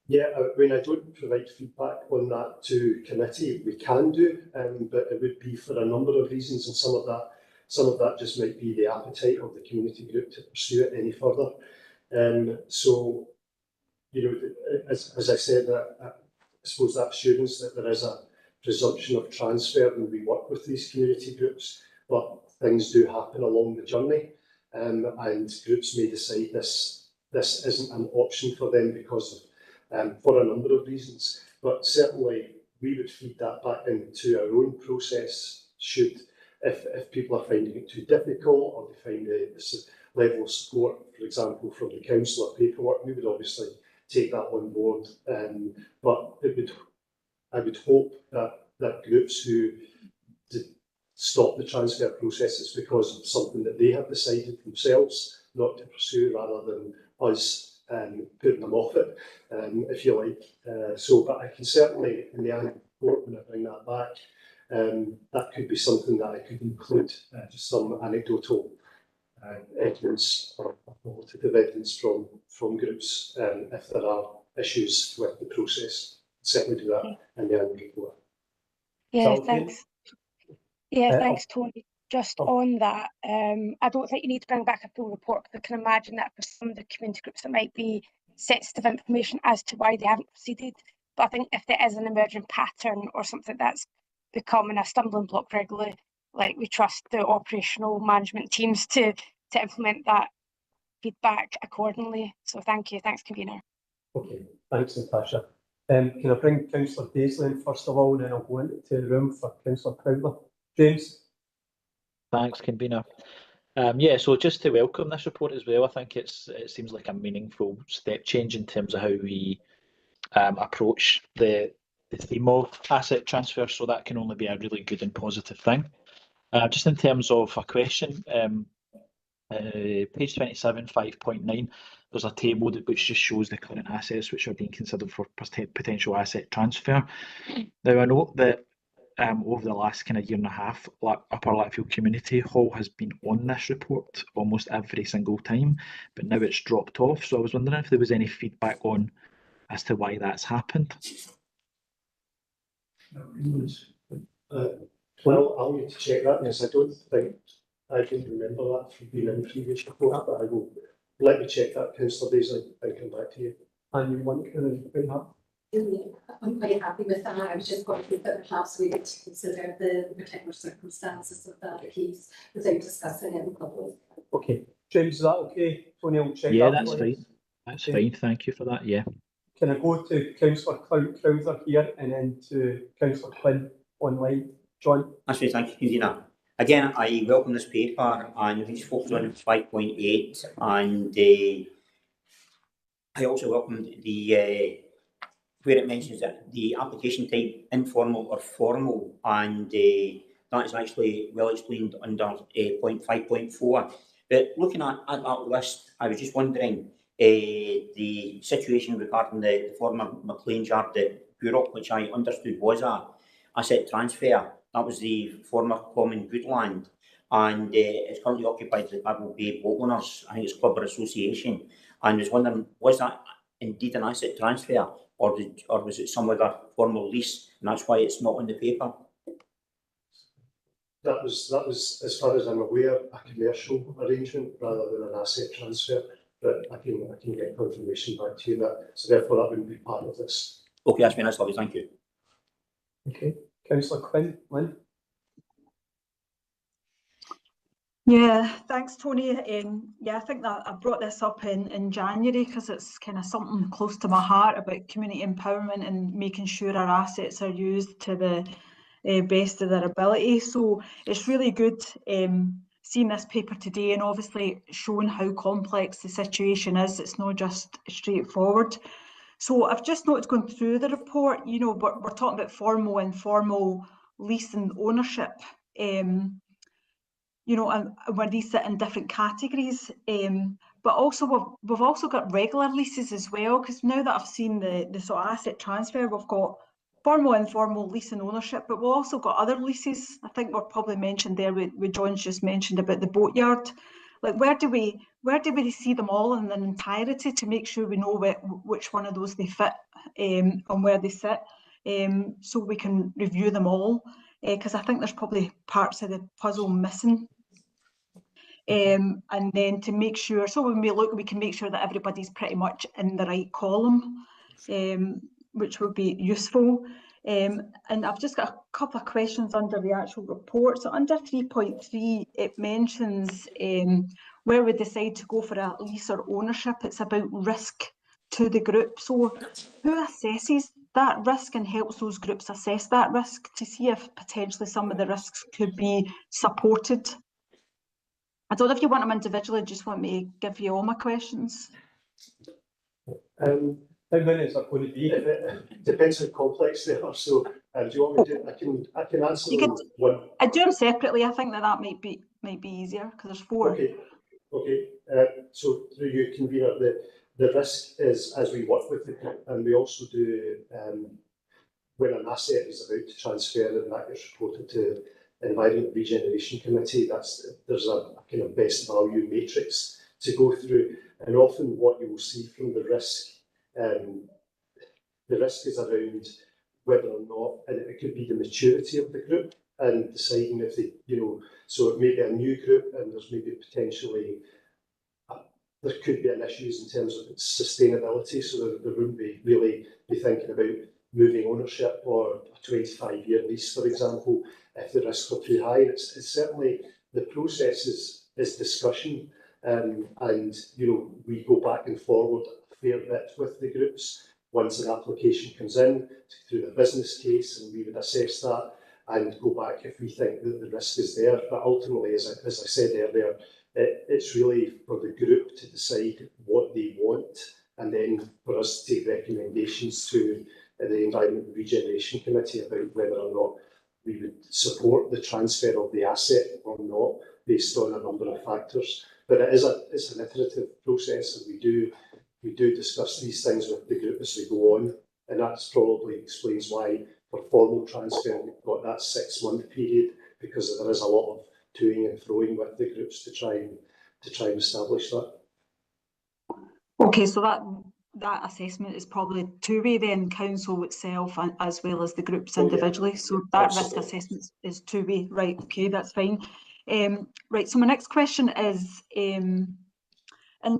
Yeah, I mean, I don't provide feedback on that to committee. We can do, but it would be for a number of reasons, and some of that just might be the appetite of the community group to pursue it any further. So, you know, as I said, I suppose that assurance that there is a presumption of transfer when we work with these community groups, but things do happen along the journey, and groups may decide this isn't an option for them because of for a number of reasons. But certainly we would feed that back into our own process if people are finding it too difficult, or they find the level of support, for example, from the council or paperwork, we would obviously take that on board. But I would hope that groups who stop the transfer processes because of something that they have decided themselves not to pursue, rather than us putting them off it, if you like. But I can certainly, in the annual report, when I bring that back, that could be something that I could include, just some anecdotal evidence or qualitative evidence from groups if there are issues with the process. Certainly do that in the annual report. Yeah, thanks. Yeah, thanks, Tony. Just on that, I don't think you need to bring back a full report, because I can imagine that for some of the community groups it might be sensitive information as to why they haven't proceeded. But I think if there is an emerging pattern or something that's becoming a stumbling block regularly, like, we trust the operational management teams to implement that feedback accordingly. So thank you. Thanks, convener. Okay, thanks, Natasha. Can I bring Councillor Daisley in first of all, and then I'll go into the room for Councillor Crowther. James. Thanks, convener. Yeah, so just to welcome this report as well. I think it seems like a meaningful step change in terms of how we approach the theme of asset transfer, so that can only be a really good and positive thing. Just in terms of a question, page 27, 5.9, there's a table which just shows the current assets which are being considered for potential asset transfer. Now, I note that over the last kind of year and a half, Upper Latfield Community Hall has been on this report almost every single time, but now it's dropped off. So I was wondering if there was any feedback on as to why that's happened. Well, I'll need to check that, because I don't remember that from being in the previous report, but I will let me check that, Councillor Daisley, and come back to you. And you want to bring up? I'm quite happy with that. I was just going to that perhaps we need to consider the particular circumstances of that case without discussing it in public. Okay, James, is that okay? Tony will check Yeah, that that's for you. fine. That's Okay. fine. Thank you for that. Yeah. Can I go to Councillor Crowther here and then to Councillor Quinn online? John? That's right, thank you, Convener. Again, I welcome this paper and we focus on 5.8 and I also welcome the where it mentions that the application type informal or formal and that is actually well explained under point 5.4. But looking at that list, I was just wondering the situation regarding the former McLean's Yard at Burrock, which I understood was a asset transfer. That was the former common good land, and it's currently occupied by the Barrel Bay Boat Owners. I think it's Club or Association. And I was wondering, was that indeed an asset transfer, or was it some other formal lease, and that's why it's not on the paper? That was, as far as I'm aware, a commercial arrangement rather than an asset transfer. But I can get confirmation back to you that. So therefore, that wouldn't be part of this. Okay, that's been nice, lovely. Thank you. Okay, Councillor Quinn, Lynn. Yeah, thanks, Tony. Yeah, I think that I brought this up in January because it's kind of something close to my heart about community empowerment and making sure our assets are used to the best of their ability. So it's really good seeing this paper today and obviously showing how complex the situation is. It's not just straightforward. So I've just noticed going through the report, you know, we're talking about formal and informal lease and ownership. You know, and where these sit in different categories. But also we've also got regular leases as well, because now that I've seen the sort of asset transfer, we've got formal, informal lease and ownership, but we've also got other leases. I think we're probably mentioned there with John's just mentioned about the boatyard. Like where do we see them all in their entirety to make sure we know which one of those they fit and where they sit, so we can review them all, because I think there's probably parts of the puzzle missing. And then to make sure, so when we look, we can make sure that everybody's pretty much in the right column, which would be useful. And I've just got a couple of questions under the actual report. So under 3.3, it mentions where we decide to go for a lease or ownership, it's about risk to the group. So who assesses that risk and helps those groups assess that risk to see if potentially some of the risks could be supported? I don't know if you want them individually, just want me to give you all my questions. How many is that going to be? It depends how complex they are. So do you want me to? I can answer them one. I do them separately. I think that might be easier because there's 4. Okay. Okay. So through you, Convener, the risk is as we work with the group, and we also do when an asset is about to transfer and that gets reported to Environment Regeneration Committee, there's a kind of best value matrix to go through, and often what you will see from the risk is around whether or not, and it could be the maturity of the group and deciding if they, you know, so it may be a new group and there's maybe potentially there could be an issues in terms of its sustainability, so there wouldn't be really be thinking about moving ownership or a 25-year lease, for example, if the risks are too high. It's certainly, the process is discussion, and you know, we go back and forward a fair bit with the groups once an application comes in through the business case, and we would assess that and go back if we think that the risk is there. But ultimately, as I said earlier, it's really for the group to decide what they want, and then for us to take recommendations to the Environment Regeneration Committee about whether or not we would support the transfer of the asset or not, based on a number of factors. But it's an iterative process, and we do discuss these things with the group as we go on, and that's probably explains why for formal transfer we've got that 6-month period, because there is a lot of toing and froing with the groups to try and establish that. Okay, so that assessment is probably two-way then, council itself and as well as the groups individually. Yeah. So that risk assessment is two-way, right? Okay, that's fine. Right. So my next question is, in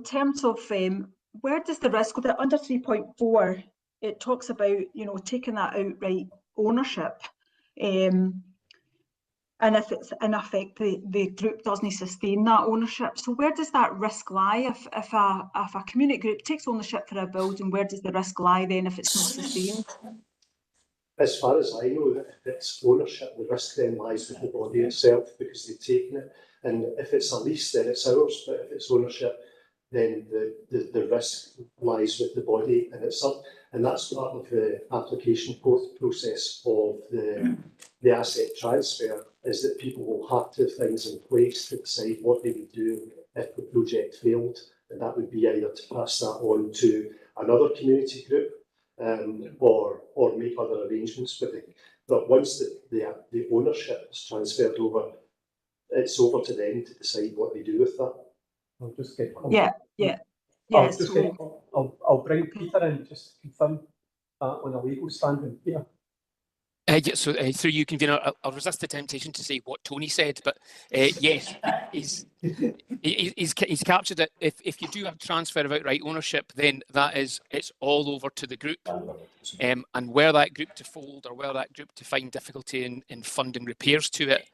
terms of where does the risk go? Under 3.4, it talks about, you know, taking that outright ownership. And if it's in effect, the group doesn't sustain that ownership. So where does that risk lie? If a community group takes ownership for a building, where does the risk lie then if it's not sustained? As far as I know, if it's ownership, the risk then lies with the body itself because they've taken it. And if it's a lease, then it's ours. But if it's ownership, then the risk lies with the body, and it's up. And that's part of the application process of the asset transfer, is that people will have to have things in place to decide what they would do if the project failed. And that would be either to pass that on to another community group, or make other arrangements with it. But once the ownership is transferred over, it's over to them to decide what they do with that. I'll just get I'll bring Peter in just to confirm on a legal standing. Peter. Through you, convener, I'll resist the temptation to say what Tony said, but yes, he's captured it. If you do have transfer of outright ownership, then it's all over to the group, and were that group to fold or were that group to find difficulty in funding repairs to it,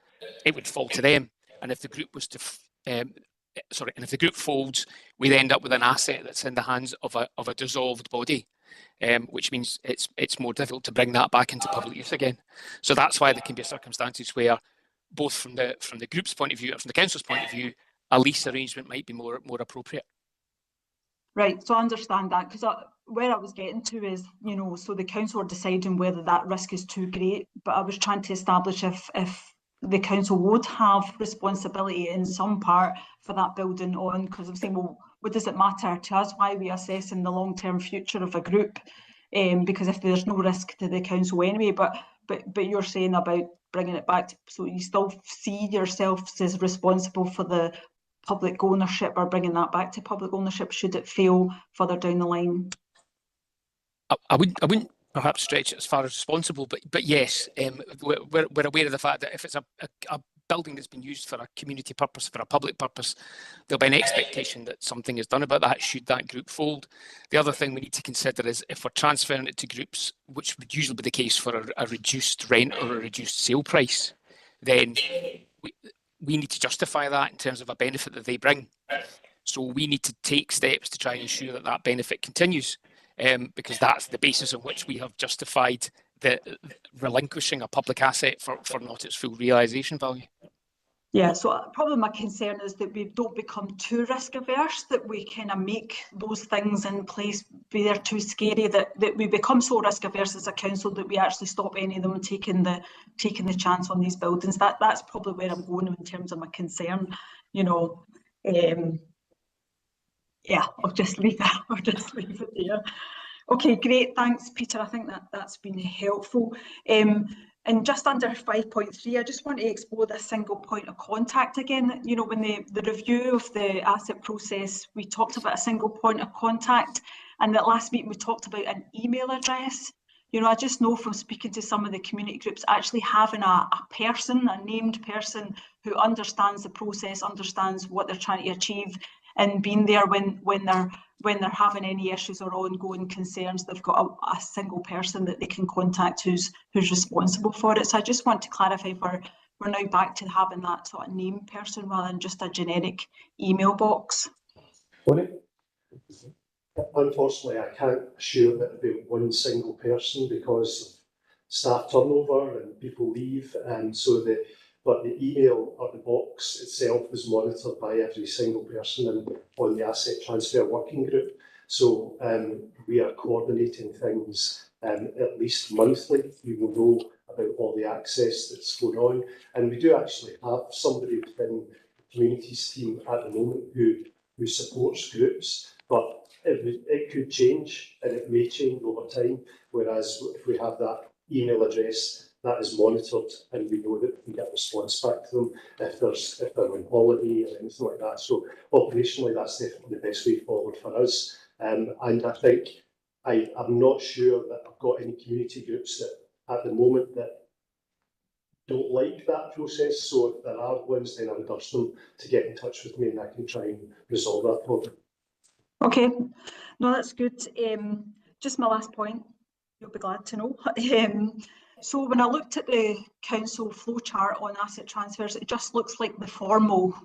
it would fall to them. And if the group was to and if the group folds, we end up with an asset that's in the hands of a dissolved body. Which means it's more difficult to bring that back into public use again. So that's why there can be circumstances where, both from the group's point of view and from the council's point of view, a lease arrangement might be more appropriate. Right, so I understand that, because where I was getting to is, you know, so the council are deciding whether that risk is too great, but I was trying to establish if the council would have responsibility in some part for that building on, because I'm saying, well, what does it matter to us? Why are we assessing the long-term future of a group? Because if there's no risk to the council anyway, but you're saying about bringing it back to, so you still see yourselves as responsible for the public ownership, or bringing that back to public ownership should it fail further down the line? I wouldn't perhaps stretch it as far as responsible, but yes, we're aware of the fact that if it's a building that's been used for a community purpose, for a public purpose, there'll be an expectation that something is done about that should that group fold. The other thing we need to consider is if we're transferring it to groups, which would usually be the case for a reduced rent or a reduced sale price, then we need to justify that in terms of a benefit that they bring. So we need to take steps to try and ensure that that benefit continues, because that's the basis on which we have justified the relinquishing a public asset for not its full realisation value. Yeah, so probably my concern is that we don't become too risk averse, that we kind of make those things in place, be they're too scary, that we become so risk averse as a council that we actually stop any of them taking the chance on these buildings. That's probably where I'm going in terms of my concern, you know. Yeah, I'll just leave it there. Okay, great, thanks Peter. I think that's been helpful. And just under 5.3, I just want to explore the single point of contact again. You know, when the review of the asset process, we talked about a single point of contact, and that last meeting we talked about an email address. You know, I just know from speaking to some of the community groups, actually having a person, a named person who understands the process, understands what they're trying to achieve, and being there when they're having any issues or ongoing concerns, they've got a single person that they can contact who's responsible for it. So I just want to clarify we're now back to having that sort of named person rather than just a generic email box. Unfortunately, I can't assure that it'll be one single person because of staff turnover and people leave, and so but the email or the box itself is monitored by every single person on the asset transfer working group. So we are coordinating things at least monthly. We will know about all the access that's going on, and we do actually have somebody within the communities team at the moment who supports groups, but it could change, and it may change over time, whereas if we have that email address, that is monitored, and we know that we can get a response back to them if they're on holiday or anything like that. So operationally, that's definitely the best way forward for us. And I think I'm not sure that I've got any community groups that at the moment that don't like that process. So if there are ones, then I would urge them to get in touch with me, and I can try and resolve that problem. Okay, no, that's good. Just my last point. you'll be glad to know. So when I looked at the council flowchart on asset transfers, it just looks like the formal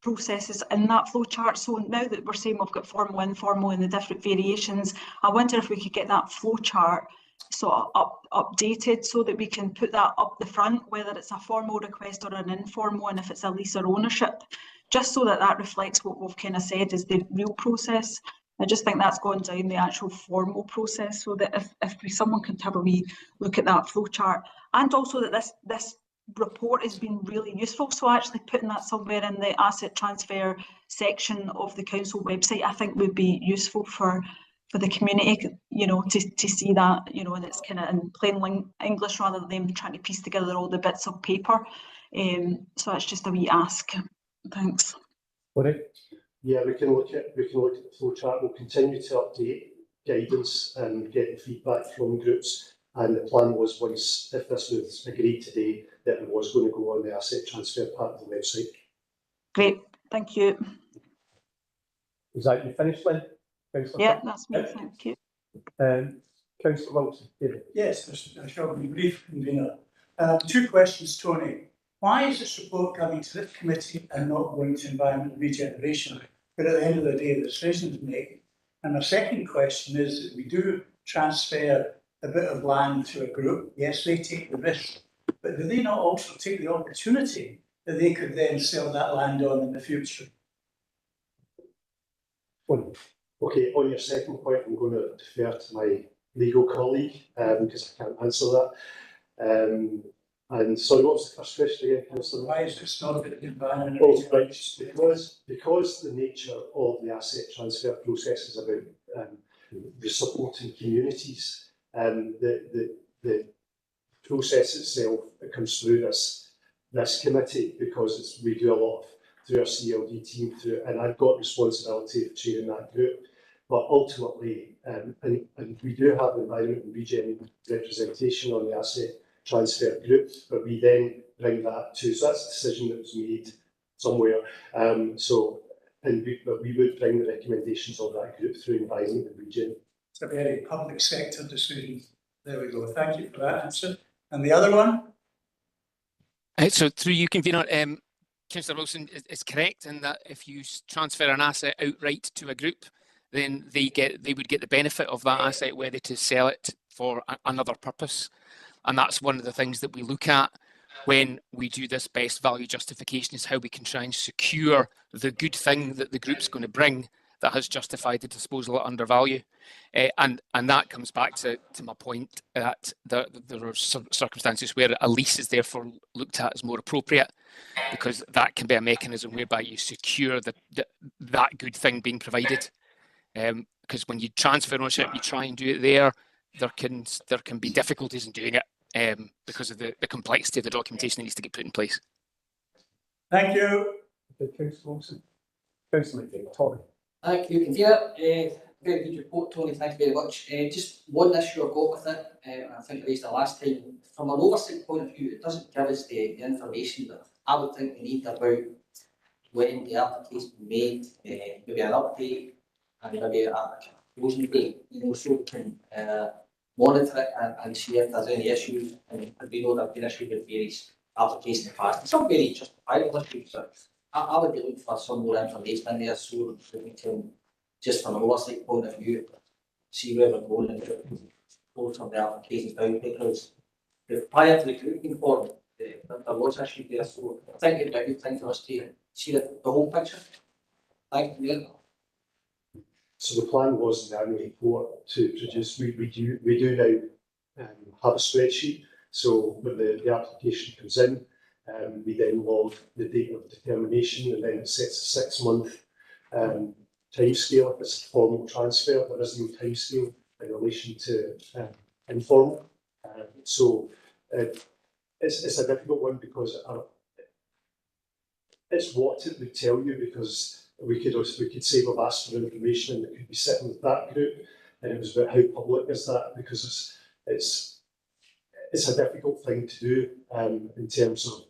processes in that flowchart. So now that we're saying we've got formal, informal and the different variations, I wonder if we could get that flowchart sort of updated so that we can put that up the front, whether it's a formal request or an informal, and if it's a lease or ownership, just so that that reflects what we've kind of said is the real process. I just think that's gone down the actual formal process, so that if someone could have a wee look at that flowchart, and also that this report has been really useful. So actually putting that somewhere in the asset transfer section of the council website, I think would be useful for the community, you know, to see that, you know, and it's kind of in plain English rather than them trying to piece together all the bits of paper. So it's just a wee ask. Thanks. Yeah, we can look at the flowchart. We'll continue to update guidance and get feedback from groups. And the plan was, once, if this was agreed today, that it was going to go on the asset transfer part of the website. Great, thank you. Is that you finished, Lynn? Councillor Yeah, Cook? that's me, thank you. Councillor Wilson, David. Yes, I shall be brief, convener. 2 questions, Tony. Why is this report coming to this committee and not going to environment and regeneration? But at the end of the day, the decisions made. And my second question is that we do transfer a bit of land to a group. Yes, they take the risk, but do they not also take the opportunity that they could then sell that land on in the future? Okay, on your second point, I'm going to defer to my legal colleague because I can't answer that. And sorry, what was the first question again, Councillor? Why is this not the environment? Because the nature of the asset transfer process is about supporting communities. The process itself, it comes through this committee because we do a lot through our CLD team, and I've got responsibility of chairing that group. But ultimately, and we do have environment and regen representation on the asset transfer group, but we then bring that to, so that's a decision that was made somewhere. But we would bring the recommendations of that group through environment and regen. It's a very public sector decision. There we go. Thank you for that answer. And the other one? So through you, convener, Councillor Wilson is correct in that if you transfer an asset outright to a group, then they would get the benefit of that asset whether to sell it for another purpose. And that's one of the things that we look at when we do this best value justification, is how we can try and secure the good thing that the group's going to bring that has justified the disposal at undervalue. And that comes back to my point that there are circumstances where a lease is therefore looked at as more appropriate, because that can be a mechanism whereby you secure that good thing being provided. Because when you transfer ownership, you try and do it there can be difficulties in doing it because of the complexity of the documentation that needs to get put in place. Thank you. Councillor Wilson. Councillor McVeigh, Tommy. Thank you, convener. Very good report, Tony. Thank you very much. Just one issue I've got with it, I think I raised it last time. From an oversight point of view, it doesn't give us the information that I would think we need about when the application made, maybe an update and maybe a closing date, so we can monitor it and see if there's any issues. And we know there have been issues with various applications in the past. Some very justifiable issues, so I would be looking for some more information in there so that we can, just from an oversight point of view, see where we're going and go from the applications down, because prior to the recruiting form, there was issues there. So I think it'd be a good thing for us to see the whole picture. Thank you. So the plan was in the annual report to produce, we do now have a spreadsheet. So when the application comes in, we then log the date of determination, and then it sets a 6-month timescale. If it's a formal transfer, there is no timescale in relation to informal. So it's a difficult one because it's what it would tell you, because we could say we've asked for information and it could be sitting with that group, and it was about how public is that, because it's a difficult thing to do in terms of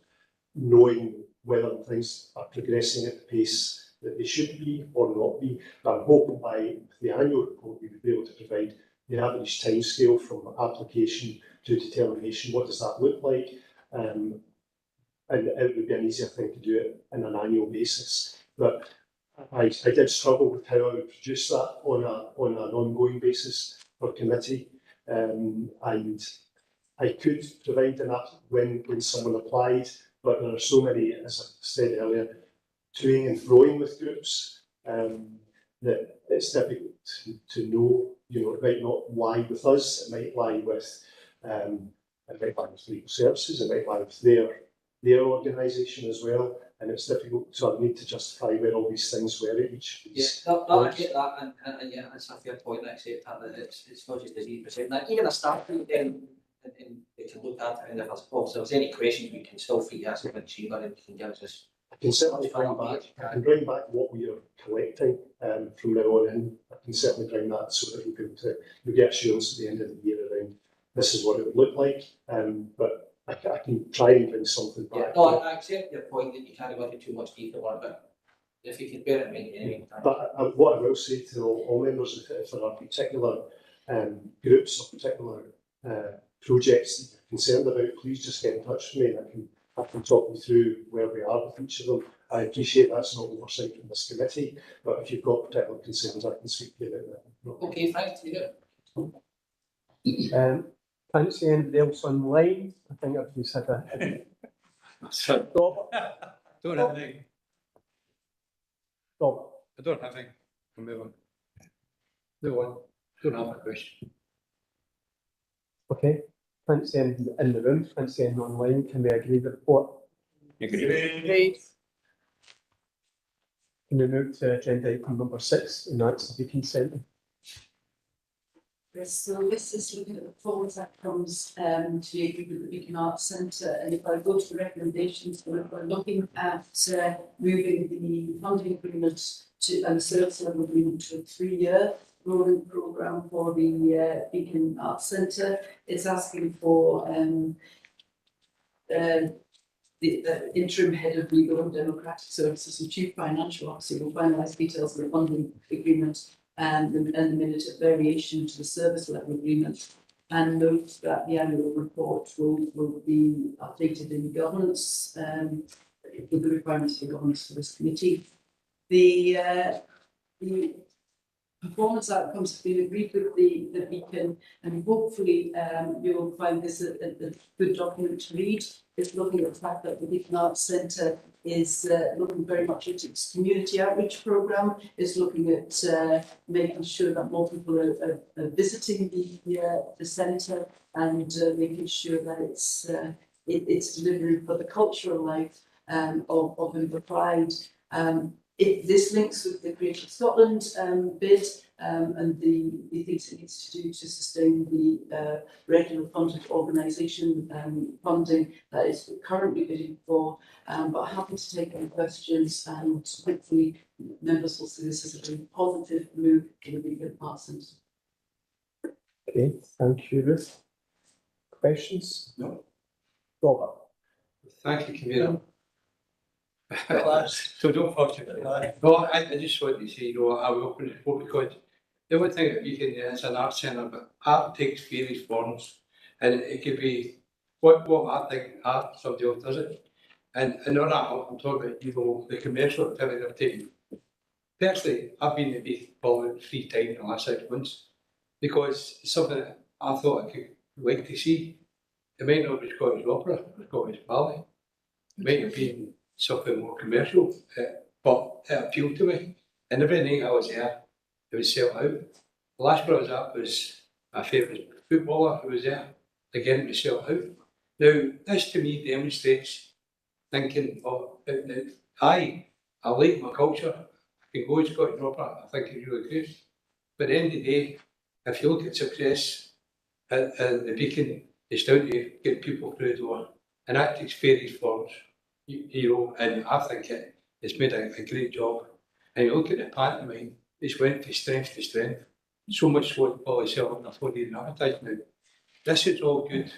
knowing whether things are progressing at the pace that they should be or not be. But I'm hoping by the annual report we would be able to provide the average timescale from application to determination, what does that look like? And it would be an easier thing to do it on an annual basis. But I did struggle with how I would produce that on an ongoing basis for committee. And I could provide an app when someone applied, but there are so many, as I said earlier, toing and froing with groups that it's difficult to know. It might not lie with us, it might lie with legal services, it might lie with their organisation as well, and it's difficult, so I need to justify where all these things were at each of these. I get that, and yeah, that's a fair point. I accept that it's not just as 8%. Now, even a start point, then and we can look at it, and if there's any questions, we can still free ask the chamber, and you can give us. I can certainly bring back what we are collecting from now on in. I can certainly bring that so that you'll get assurance at the end of the year around this is what it would look like. But I can try and bring something back. Yeah, no, I accept your point that you can't go into too much detail on it, but if you can bear it in mind anyway. But what I will say to all members, if there are particular groups or particular projects that you're concerned about, please just get in touch with me and I can talk you through where we are with each of them. I appreciate that's not oversight from this committee, but if you've got particular concerns, I can speak to you about that. Okay, thanks. Can't see anybody else online. I think I've just had a. Don't have anything. Stop. I don't have anything. I'll move on. Move on. Don't have a question. Okay. Can't see anything in the room. Can't see anything online. Can we agree the report? Agree. Can we move to agenda item number 6, and that's the consent? Yes, so this is looking at the proposed outcomes to be agreed with the Beacon Arts Centre, and if I go to the recommendations, we're looking at moving the funding agreement to and service level agreement to a 3-year rolling programme for the Beacon Arts Centre. It's asking for the interim head of legal and democratic services and chief financial officer will finalise details of the funding agreement and the minute of variation to the service level agreement, and note that the annual report will be updated in governance with the requirements for governance for this committee. The performance outcomes have been agreed with the Beacon, and hopefully you'll find this a good document to read. It's looking at the fact that the Beacon Arts Centre is looking very much at its community outreach programme, is looking at making sure that more people are visiting the centre, and making sure that it's delivering for the cultural life of Inverclyde. This links with the Creative Scotland bid and the things it needs to do to sustain the regular funded organisation funding that is currently bidding for. But happy to take any questions, and hopefully members will see this as a very positive move in the Beacon Arts Centre. Okay, thank you, Ruth. Questions? No. Robert. Thank you, Convener. So don't forget that. No, I just want to say, I will open it up because the one thing that you can do is an art centre, but art takes various forms, and it could be what I think art, somebody else does it. And on that, I'm talking about the commercial activity they're taking. Personally, I've been to baseball 3 times in the last 6 months because it's something that I thought I could like to see. It might not be Scottish Opera or Scottish Ballet. It might have been something more commercial, but it appealed to me. And every night I was there, it was sold out. The last one I was at was my favourite footballer who was there. Again, it was sold out. Now, this to me demonstrates thinking of, I like my culture. I can go to Scottish Opera, I think it's really good. But at the end of the day, if you look at success at the Beacon, it's down to get people through the door. And that takes various forms. And I think it's made a great job. And you look at the pantomime, it's went from strength to strength. So much so that Polly Selwyn afforded an advertising now. This is all good.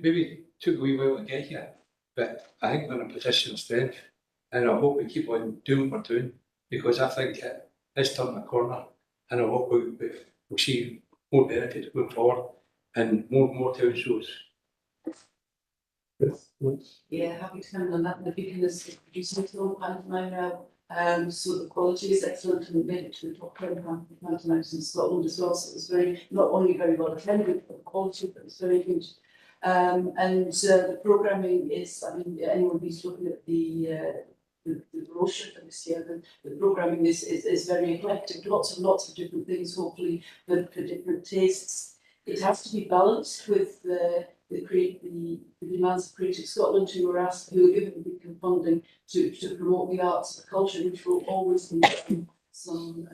Maybe took a wee while to get here, but I think we're in a position of strength. And I hope we keep on doing what we're doing, because I think it's turned a corner. And I hope we'll see more benefits going forward and more town shows. Yeah, happy to comment on that. The Beacon is producing its own pantomime now. So the quality is excellent and made it to the top 10 pantomimes in Scotland as well. So it was very, not only very well attended, but the quality was very good. The programming is, I mean, anyone who's looking at the brochure for this year, the programming is very eclectic, lots of different things, hopefully for different tastes. It has to be balanced with the demands of Creative Scotland, who are given Beacon funding to promote the arts and the culture, which will always need some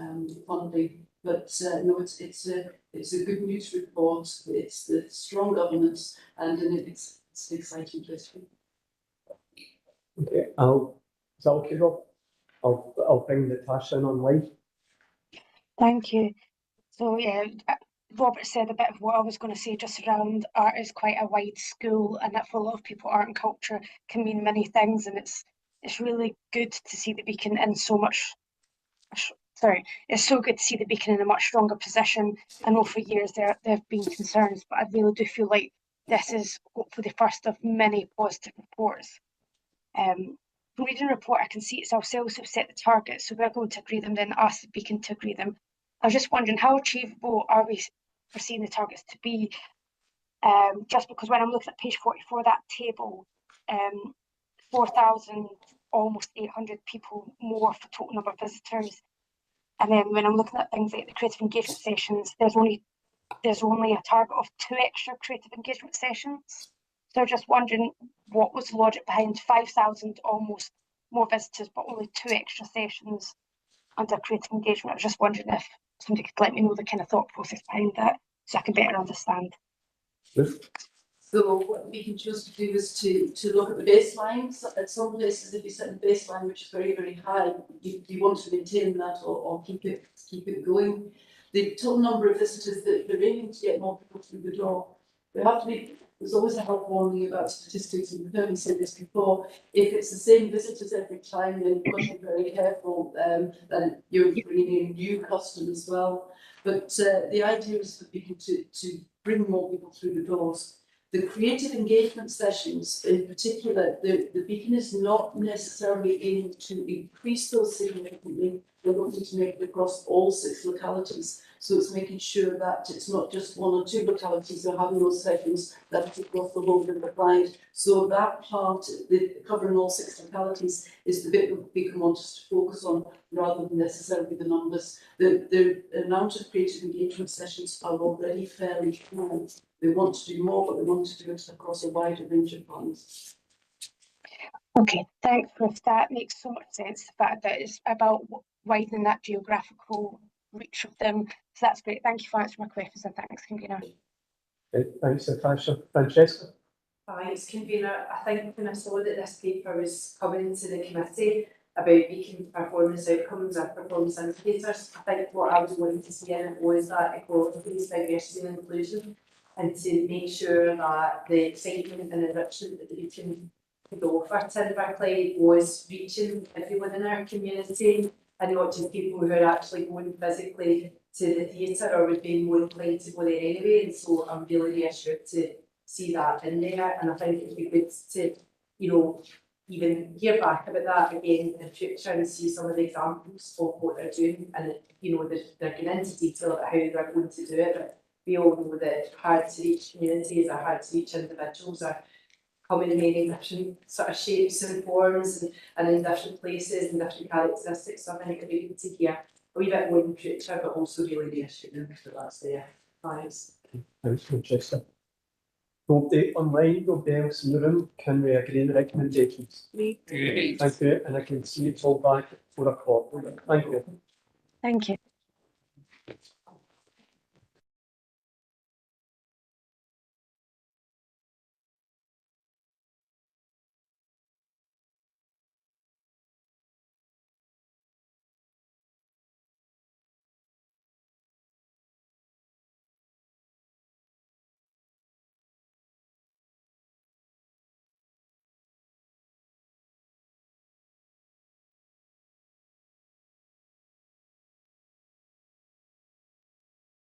funding. But no, it's a good news report. It's the strong governance, and it's an exciting place. Okay, is that okay, Rob? I'll bring Natasha in online. Thank you. So yeah, Robert said a bit of what I was going to say just around art is quite a wide school, and that for a lot of people art and culture can mean many things, and it's really good to see the Beacon in so much, it's so good to see the Beacon in a much stronger position. I know for years there have been concerns, but I really do feel like this is hopefully the first of many positive reports. Reading the report, I can see it's ourselves who've set the targets, so we're going to agree them, then ask the Beacon to agree them. I was just wondering, how achievable are we foreseeing the targets to be? Just because when I'm looking at page 44, that table, 4,000, almost 800 people more for total number of visitors. And then when I'm looking at things like the creative engagement sessions, there's only a target of 2 extra creative engagement sessions. So I'm just wondering, what was the logic behind 5,000 almost more visitors, but only 2 extra sessions under creative engagement? I was just wondering if somebody could let me know the kind of thought process behind that, so I can better understand. So what we can choose to do is to look at the baseline. So at some places, if you set the baseline, which is very, very high, you want to maintain that or keep it going. The total number of visitors that they're aiming to get more people through the door. There's always a health warning about statistics, and you've heard me say this before. If it's the same visitors every time, then you've got to be very careful that you're bringing in new customers as well. But the idea is for people to bring more people through the doors. The creative engagement sessions in particular, the Beacon is not necessarily aiming to increase those significantly. They're looking to make it across all 6 localities. So it's making sure that it's not just 1 or 2 localities that are having those sessions, that it's across the whole of the client. So that part, covering all 6 localities, is the bit that Beacon wants us to focus on, rather than necessarily the numbers. The amount of creative engagement sessions are already fairly full. They want to do more, but they want to do it across a wider range of funds. Okay, thanks, Ruth. That makes so much sense. The fact that it's about widening that geographical reach of them. So that's great. Thank you for answering my questions, and thanks, convener. Okay, thanks, Natasha. Francesca? Thanks, convener. I think when I saw that this paper was coming into the committee about Beacon performance outcomes and performance indicators, I think what I was wanting to see in it was that equality, diversity and inclusion, and to make sure that the excitement and enrichment that the Beacon could offer to Inverclyde was reaching everyone in our community, and not just people who are actually going physically to the theatre or would be more inclined to go there anyway. And so I'm really reassured to see that in there, and I think it'd be good to, even hear back about that again in future and see some of the examples of what they're doing, and they're going into detail about how they're going to do it. But we all know that hard to reach communities or hard to reach individuals are coming in many different sort of shapes and forms and in different places and different characteristics. So I think it'd be good to hear a wee bit more in the future, but also really reassuring that that's there. Thanks. Thanks, Francesca. Update online, nobody else in the room. Can we agree on the recommendations? Great. Thank you, and I can see it's all back at 4 o'clock. Thank you. Thank you.